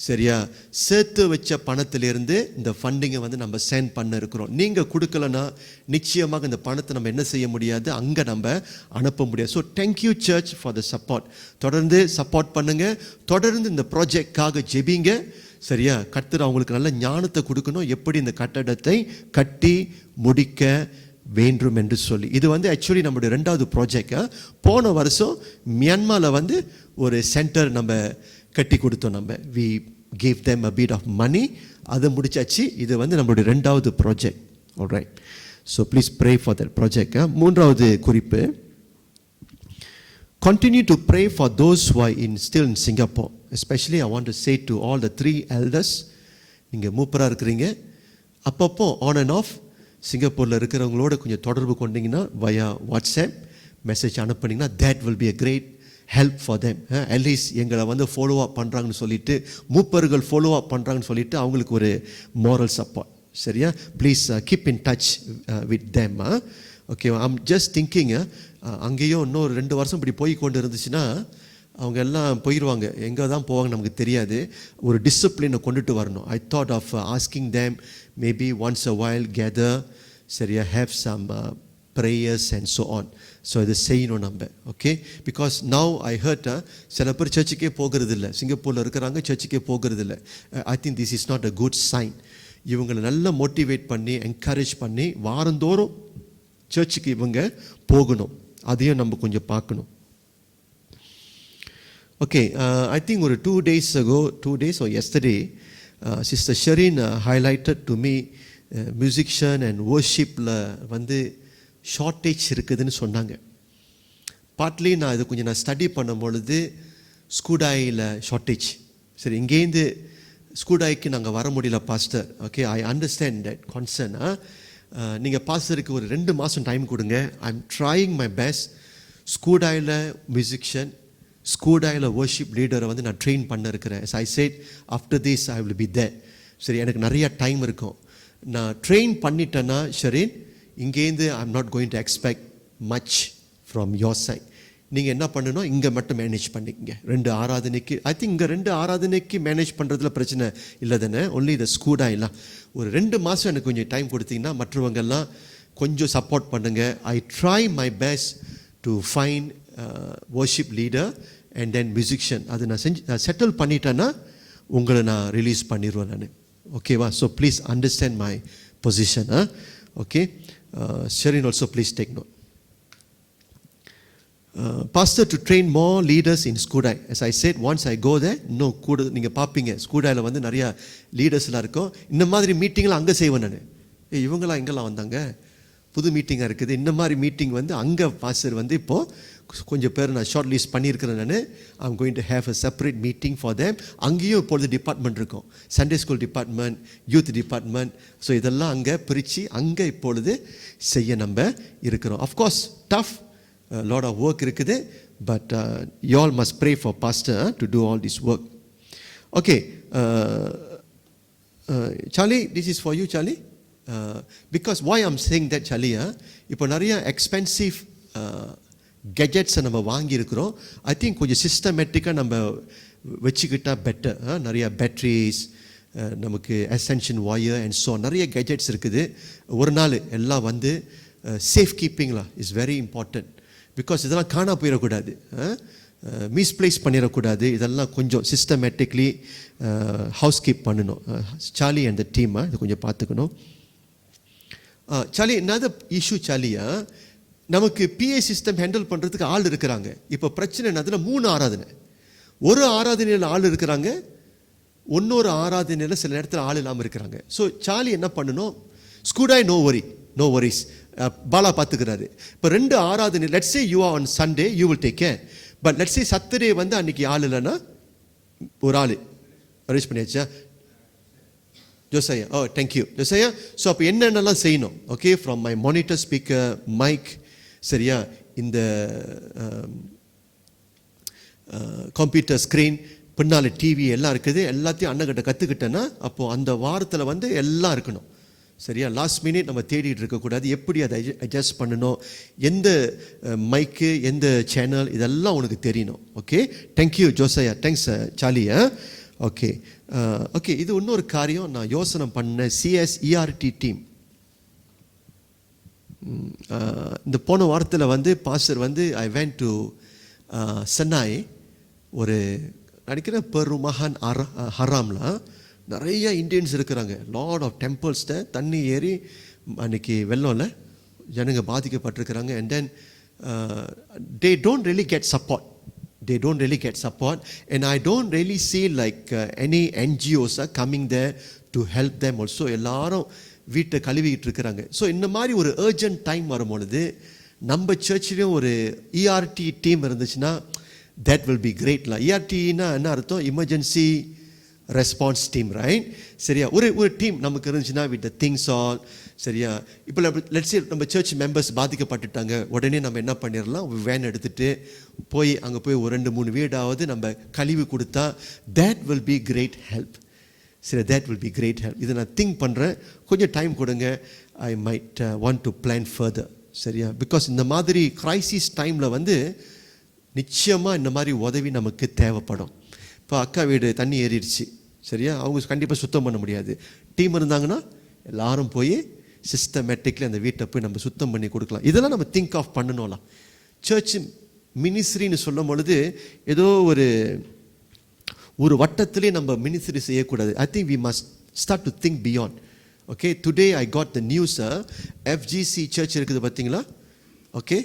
சரியா சேர்த்து வச்ச பணத்திலிருந்து இந்த ஃபண்டிங்கை வந்து நம்ம சென்ட் பண்ண இருக்கிறோம். நீங்கள் கொடுக்கலன்னா நிச்சயமாக இந்த பணத்தை நம்ம என்ன செய்ய முடியாது, அங்கே நம்ம அனுப்ப முடியாது. So thank you church for the support. தொடர்ந்து சப்போர்ட் பண்ணுங்கள், தொடர்ந்து இந்த ப்ராஜெக்டாக ஜெபிங்க. சரியா, கர்த்தர் அவங்களுக்கு நல்ல ஞானத்தை கொடுக்கணும், எப்படி இந்த கட்டடத்தை கட்டி முடிக்க வேண்டும் என்று சொல்லி. இது வந்து ஆக்சுவலி நம்மளுடைய 2வது ப்ராஜெக்ட். போன வருஷம் மியான்மாரில் வந்து ஒரு சென்டர் நம்ம கட்டி கொடுத்தோம். நம்ம we gave them a bit of money, அதை முடிச்சாச்சு. இது வந்து நம்மளுடைய 2வது project. Alright, so please pray for that project. 3வது குறிப்பு, continue to pray for those who are still in Singapore. Especially I want to say to all the 3 elders, நீங்கள் மூப்பராக இருக்கிறீங்க, அப்பப்போ ஆன் அண்ட் ஆஃப் சிங்கப்பூரில் இருக்கிறவங்களோட கொஞ்சம் தொடர்பு கொண்டீங்கன்னா வயா வாட்ஸ்அப் மெசேஜ் அனுப்புனீங்கன்னா that will be a great help for them. At least எங்களை வந்து ஃபாலோ அப் பண்ணுறாங்கன்னு சொல்லிட்டு, மூப்பர்கள் ஃபாலோ அப் பண்ணுறாங்கன்னு சொல்லிட்டு அவங்களுக்கு ஒரு moral support. சரியா, please keep in touch with them. Okay, I'm just thinking, அங்கேயும் இன்னொரு 2 வருஷம் இப்படி போய் கொண்டு இருந்துச்சுன்னா அவங்க எல்லாம் போயிடுவாங்க. எங்கே தான் போவாங்க நமக்கு தெரியாது. ஒரு டிசிப்ளினை கொண்டுட்டு வரணும். I thought of asking them maybe once a while gather, சரியா, have some prayers and so on. So இதை செய்யணும் நம்ம. Okay, because now I heard சில பேர் சர்ச்சுக்கே போகிறது இல்லை, சிங்கப்பூரில் இருக்கிறாங்க, சர்ச்சுக்கே போகிறது இல்லை. I think this is not a good sign. இவங்களை நல்லா மோட்டிவேட் பண்ணி என்கரேஜ் பண்ணி வாரந்தோறும் சர்ச்சுக்கு இவங்க போகணும். அதையும் நம்ம கொஞ்சம் பார்க்கணும். ஓகே, ஐ திங்க் ஒரு 2 days ago, 2 days or yesterday, Sister Sherin highlighted to me musician and worshipல வந்து ஷார்ட்டேஜ் இருக்குதுன்னு சொன்னாங்க. பார்ட்லி நான் இது கொஞ்சம் ஸ்டடி பண்ணும் பொழுது ஸ்கூடாயில் ஷார்ட்டேஜ். சரி, இங்கேருந்து ஸ்கூடாய்க்கு நாங்கள் வர முடியல pastor. Okay, I understand that concern. நீங்கள் பாஸ்டருக்கு ஒரு 2 மாதம் டைம் கொடுங்க. I am trying my best. ஸ்கூடாயில் மியூசிஷியன், ஸ்கூடாயில் வர்ஷிப் லீடரை வந்து நான் ட்ரெயின் பண்ண இருக்கிறேன். as I said, after this I will be there. சரி, எனக்கு நிறையா டைம் இருக்கும். நான் ட்ரெயின் பண்ணிட்டேன்னா சரி, இங்கேருந்து I am not going to expect much from your side. நீங்கள் என்ன பண்ணணும், இங்கே மட்டும் மேனேஜ் பண்ணிக்கங்க. 2 ஆராதனைக்கு ஐ திங்க் இங்கே 2 ஆராதனைக்கு மேனேஜ் பண்ணுறதுல பிரச்சனை இல்லை தானே. ஒன்லி இந்த ஸ்கூடாயெல்லாம் ஒரு 2 மாதம் எனக்கு கொஞ்சம் டைம் கொடுத்தீங்கன்னா மற்றவங்கெல்லாம் கொஞ்சம் சப்போர்ட் பண்ணுங்கள். I try my best to find worship leader and then musician. அது நான் செட்டில் பண்ணிட்டேன்னா உங்களை நான் ரிலீஸ் பண்ணிடுவேன் நான். ஓகேவா? So please understand my position. Okay, Sherin also please take note. Pastor, to train more leaders in Skudai. As I said, once I go there, no கூட நீங்கள் பார்ப்பீங்க ஸ்கூடாயில் வந்து நிறையா லீடர்ஸ்லாம் இருக்கும். இந்த மாதிரி மீட்டிங்லாம் அங்கே செய்வேன் நான். இவங்களாம் எங்கெல்லாம் வந்தாங்க, புது மீட்டிங்காக இருக்குது. இந்த மாதிரி மீட்டிங் வந்து அங்கே பாஸ்டர் வந்து இப்போது கொஞ்சம் பேர் நான் ஷார்ட் லிஸ்ட் பண்ணியிருக்கிறேன் நான். I'm going to have a separate meeting for them. அங்கேயும் இப்பொழுது டிபார்ட்மெண்ட் இருக்கும், Sunday school department, youth department. So இதெல்லாம் அங்கே பிரித்து அங்கே இப்பொழுது செய்ய நம்ம இருக்கிறோம். Of course tough, lot of work இருக்குது. But you all must pray for pastor to do all this work. Okay, Charlie, this is for you Charlie. Because why I'm saying that Charlie, இப்போ நிறைய எக்ஸ்பென்சிவ் கெஜெட்ஸை நம்ம வாங்கியிருக்கிறோம். I think கொஞ்சம் சிஸ்டமேட்டிக்காக நம்ம வச்சுக்கிட்டால் better. நிறையா batteries, நமக்கு அசென்ஷன் ஒயர் அண்ட் ஸோ நிறைய கேஜெட்ஸ் இருக்குது. ஒரு நாள் எல்லாம் வந்து சேஃப் கீப்பிங்லாம் இஸ் வெரி இம்பார்ட்டன்ட். பிகாஸ் இதெல்லாம் காணா போயிடக்கூடாது, மிஸ்பிளேஸ் பண்ணிடக்கூடாது. இதெல்லாம் கொஞ்சம் சிஸ்டமேட்டிக்லி ஹவுஸ் கீப் பண்ணணும். சார்லி அண்ட் த டீம் இது கொஞ்சம் பார்த்துக்கணும். சார்லி, என்னது இஷ்யூ சார்லியா, நமக்கு பிஏ சிஸ்டம் ஹேண்டில் பண்ணுறதுக்கு ஆள் இருக்கிறாங்க. இப்போ பிரச்சனை என்னதுன்னா 3 ஆராதனை. ஒரு ஆராதனையில் ஆள் இருக்கிறாங்க, இன்னொரு ஆராதனையில் சில நேரத்தில் ஆள் இல்லாமல் இருக்கிறாங்க. ஸோ சார்லி என்ன பண்ணணும், ஸ்கூடாய் நோ வரிஸ், பாலா பார்த்துக்கிறாரு. இப்போ 2 ஆராதனை, let's say you are on Sunday you will take care. But let's say Saturday வந்து அன்றைக்கி ஆள் இல்லைன்னா ஒரு ஆள் அரேஞ்ச் பண்ணியாச்சா ஜோசையா? ஓ தேங்க்யூ ஜோசையா. ஸோ அப்போ என்னென்னலாம் செய்யணும்? Okay, from my monitor, speaker, mic, சரியா, இந்த கம்ப்யூட்டர் ஸ்க்ரீன், பின்னால் டிவி எல்லாம் இருக்குது. எல்லாத்தையும் அண்ணங்கிட்ட கற்றுக்கிட்டேன்னா அப்போது அந்த வாரத்தில் வந்து எல்லாம் இருக்கணும். சரியா, லாஸ்ட் மினிட் நம்ம தேடிட்டு இருக்கக்கூடாது. எப்படி அதை அட்ஜஸ்ட் பண்ணணும், எந்த மைக்கு, எந்த சேனல், இதெல்லாம் உனக்கு தெரியணும். Okay, thank you Josiah. தேங்க்ஸ் சார்லியா. ஓகே ஓகே, இது இன்னொரு காரியம் நான் யோசனை பண்ண. சிஎஸ்இஆர்டி டீம் இந்த போன வாரத்தில் வந்து பாஸ்டர் வந்து ஐ வென்ட் டு சென்னாய், ஒரு நினைக்கிறேன் பெருமகான் ஹராம்லாம் நிறைய இந்தியன்ஸ் இருக்கிறாங்க. லார்ட் ஆஃப் டெம்பிள்ஸ்ட தண்ணி ஏறி அன்றைக்கி வெள்ளம்ல ஜனங்க பாதிக்கப்பட்டிருக்கிறாங்க. And then they don't really get support and I don't really see like any NGOs are coming there to help them also. எல்லாரும் வீட்டை கழுவிக்கிட்டு இருக்கிறாங்க. ஸோ இந்த மாதிரி ஒரு அர்ஜென்ட் டைம் வரும்பொழுது நம்ம சர்ச்லேயும் ஒரு இஆர்டி டீம் இருந்துச்சுன்னா that will be great. இஆர்டின்னா என்ன அர்த்தம்? Emergency response team, right? சரியா, ஒரு டீம் நமக்கு இருந்துச்சுன்னா வித் த திங்ஸ் ஆல். சரியா, இப்போ லெட்ஸ் சே நம்ம சர்ச் மெம்பர்ஸ் பாதிக்கப்பட்டுட்டாங்க, உடனே நம்ம என்ன பண்ணிடலாம், வேன் எடுத்துகிட்டு போய் அங்கே போய் ஒரு 2-3 வீடாவது நம்ம கழுவி கொடுத்தா that will be great help. சரி, that will be great help. இதை நான் திங்க் பண்ணுறேன், கொஞ்சம் டைம் கொடுங்க. I might want to plan further. சரியா, பிகாஸ் இந்த மாதிரி கிரைசிஸ் டைமில் வந்து நிச்சயமாக இந்த மாதிரி உதவி நமக்கு தேவைப்படும். இப்போ அக்கா வீடு தண்ணி ஏறிடுச்சு, சரியா, அவங்க கண்டிப்பாக சுத்தம் பண்ண முடியாது. டீம் இருந்தாங்கன்னா எல்லாரும் போய் சிஸ்டமேட்டிக்லி அந்த வீட்டை போய் நம்ம சுத்தம் பண்ணி கொடுக்கலாம். இதெல்லாம் நம்ம திங்க் ஆஃப் பண்ணணும்லாம். சர்ச் மினிஸ்ட்ரின்னு சொல்லும் பொழுது ஏதோ ஒரு வட்டத்திலே நம்ம மினிஸ்ட்ரி செய்யக்கூடாது. I think we must start to think beyond. Okay, today I got the news, FGC church இருக்குது பார்த்தீங்களா? Okay,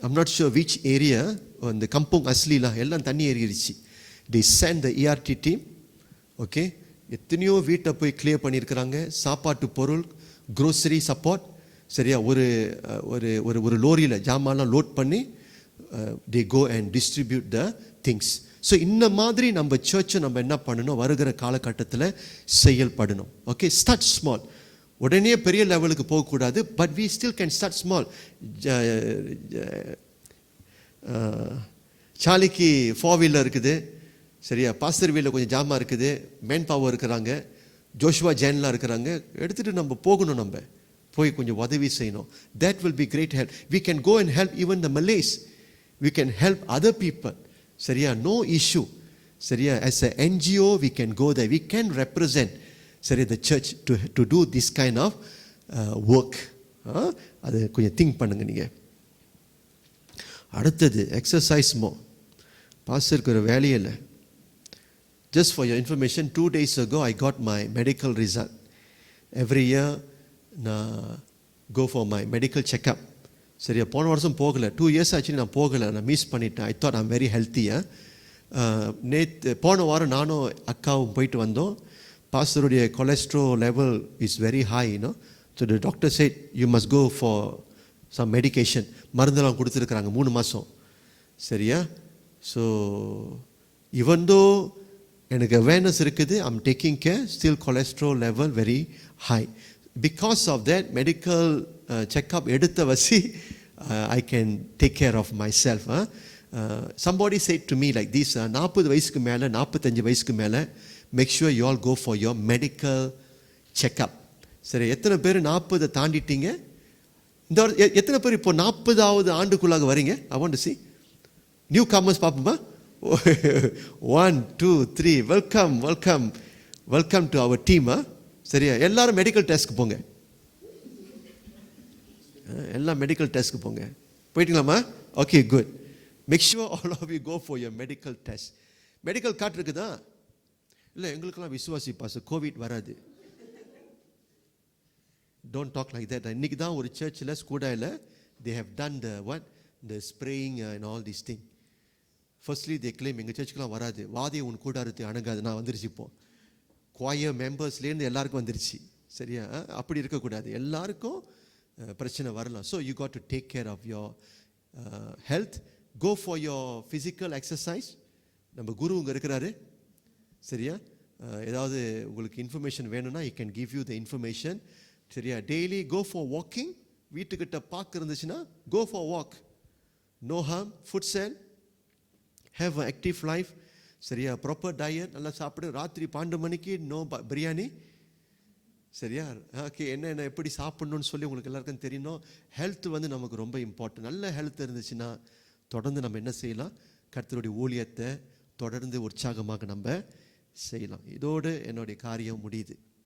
I'm not sure which area, இந்த கம்போங் அஸ்லிலாம் எல்லாம் தண்ணி ஏறிடுச்சு. They sent the ERT team. Okay, எத்தனையோ வீட்டை போய் கிளியர் பண்ணியிருக்கிறாங்க. சாப்பாட்டு பொருள், க்ரோசரி சப்போர்ட், சரியா, ஒரு லோரியில் ஜாமான்லாம் லோட் பண்ணி they go and distribute the things. So இந்த மாதிரி நம்ம சர்ச்சை நம்ம என்ன பண்ணணும், வருகிற காலகட்டத்தில் செயல்படணும். Okay, start small. உடனே பெரிய லெவலுக்கு போகக்கூடாது. But we still can start small. சாலிக்கு 4 வீலர் இருக்குது, சரியா, பாஸ்டர் வீலில் கொஞ்சம் ஜாமான் இருக்குது, மேன் பவர் இருக்கிறாங்க, ஜோஷுவா ஜேன்லாம் இருக்கிறாங்க. எடுத்துகிட்டு நம்ம போகணும், நம்ம போய் கொஞ்சம் உதவி செய்யணும். that will be great help. We can go and help even the Malays. We can help other people. சரியா, no issue. சரியா, as a NGO we can go there. We can represent, சரியா, the church to do this kind of work. அது கொஞ்சம் think பண்ணுங்க நீங்கள். அடுத்தது exercise மோ. பாஸ்டருக்கு ஒரு வேலையே இல்லை. Just for your information, 2 days ago I got my medical result. Every year நான் go for my medical checkup. சரியா, போன வருஷம் போகலை, 2 years ஆக்சுவலி நான் போகலை, நான் மிஸ் பண்ணிட்டேன். ஐ தாட் ஐம் வெரி ஹெல்த்தியா. போன வாரம் நானும் அக்காவும் போயிட்டு வந்தோம். பாஸ்டருடைய cholesterol level is very high, you know. So the doctor said you must go for some medication. மருந்தெல்லாம் கொடுத்துருக்குறாங்க 3 மாதம். சரியா, ஸோ ஈவன் தோ எனக்கு அவேர்னஸ் இருக்குது, I'm taking care, still cholesterol level very high. Because of that medical checkup எடுத்த வசி I can take care of myself. Somebody said to me like this, 40 வயசுக்கு மேலே, 45 வயசுக்கு மேலே, make sure you all go for your medical checkup. சரி, எத்தனை பேர் 40 தாண்டிட்டீங்க? இந்த எத்தனை பேர் இப்போ 40வது ஆண்டுக்குள்ளாக வரீங்க? I want to see new commerce. பார்ப்போமா? 1 2 3 வெல்கம் டு அவர் டீம். சரியா, எல்லாரும் மெடிக்கல் டெஸ்ட்க்கு போங்க. எல்லாம் மெடிக்கல் டெஸ்ட்க்கு போங்க. போயிட்டீங்களாம்மா? Okay, good. Make sure all of you go for your medical test. Medical card இருக்குதா? இல்லை, எங்களுக்கெல்லாம் விசுவாசி பாஸ், கோவிட் வராது. Don't talk like that. இன்னைக்கு தான் ஒரு சர்ச்சில் ஸ்கூடாயில் they have done the spraying and all these thing. Firstly they claim எங்கள் சர்ச்சுக்கெலாம் வராது, வாதியை உன் கூடாரத்தை அணுகாது. நான் வந்துருச்சு இப்போ. குவாயர் மெம்பர்ஸ்லேருந்து எல்லாருக்கும் வந்துருச்சு. சரியா? அப்படி இருக்கக்கூடாது, எல்லாருக்கும் பிரச்சனை வரலாம். So you got to take care of your health. Go for your physical exercise. நம்ம குரு இங்கே இருக்கிறாரு. சரியா? ஏதாவது உங்களுக்கு இன்ஃபர்மேஷன் வேணும்னா he can give you the information. சரியா? Daily go for walking. வீட்டுக்கிட்ட பார்க்க இருந்துச்சுன்னா go for walk. No harm, food sell, have a active life. சரியா? ப்ராப்பர் டயட், நல்லா சாப்பிடு. ராத்திரி 12 மணிக்கு நோ பிரியாணி. சரியா? ஓகே, என்ன எப்படி சாப்பிட்ணுன்னு சொல்லி உங்களுக்கு எல்லாருக்கும் தெரியணும். ஹெல்த் நமக்கு ரொம்ப இம்பார்ட்டன்ட். நல்ல ஹெல்த் இருந்துச்சுன்னா தொடர்ந்து நம்ம என்ன செய்யலாம்? கர்த்தருடைய ஊழியத்தை தொடர்ந்து உற்சாகமாக நம்ம செய்யலாம். இதோடு என்னுடைய காரியம் முடியுது.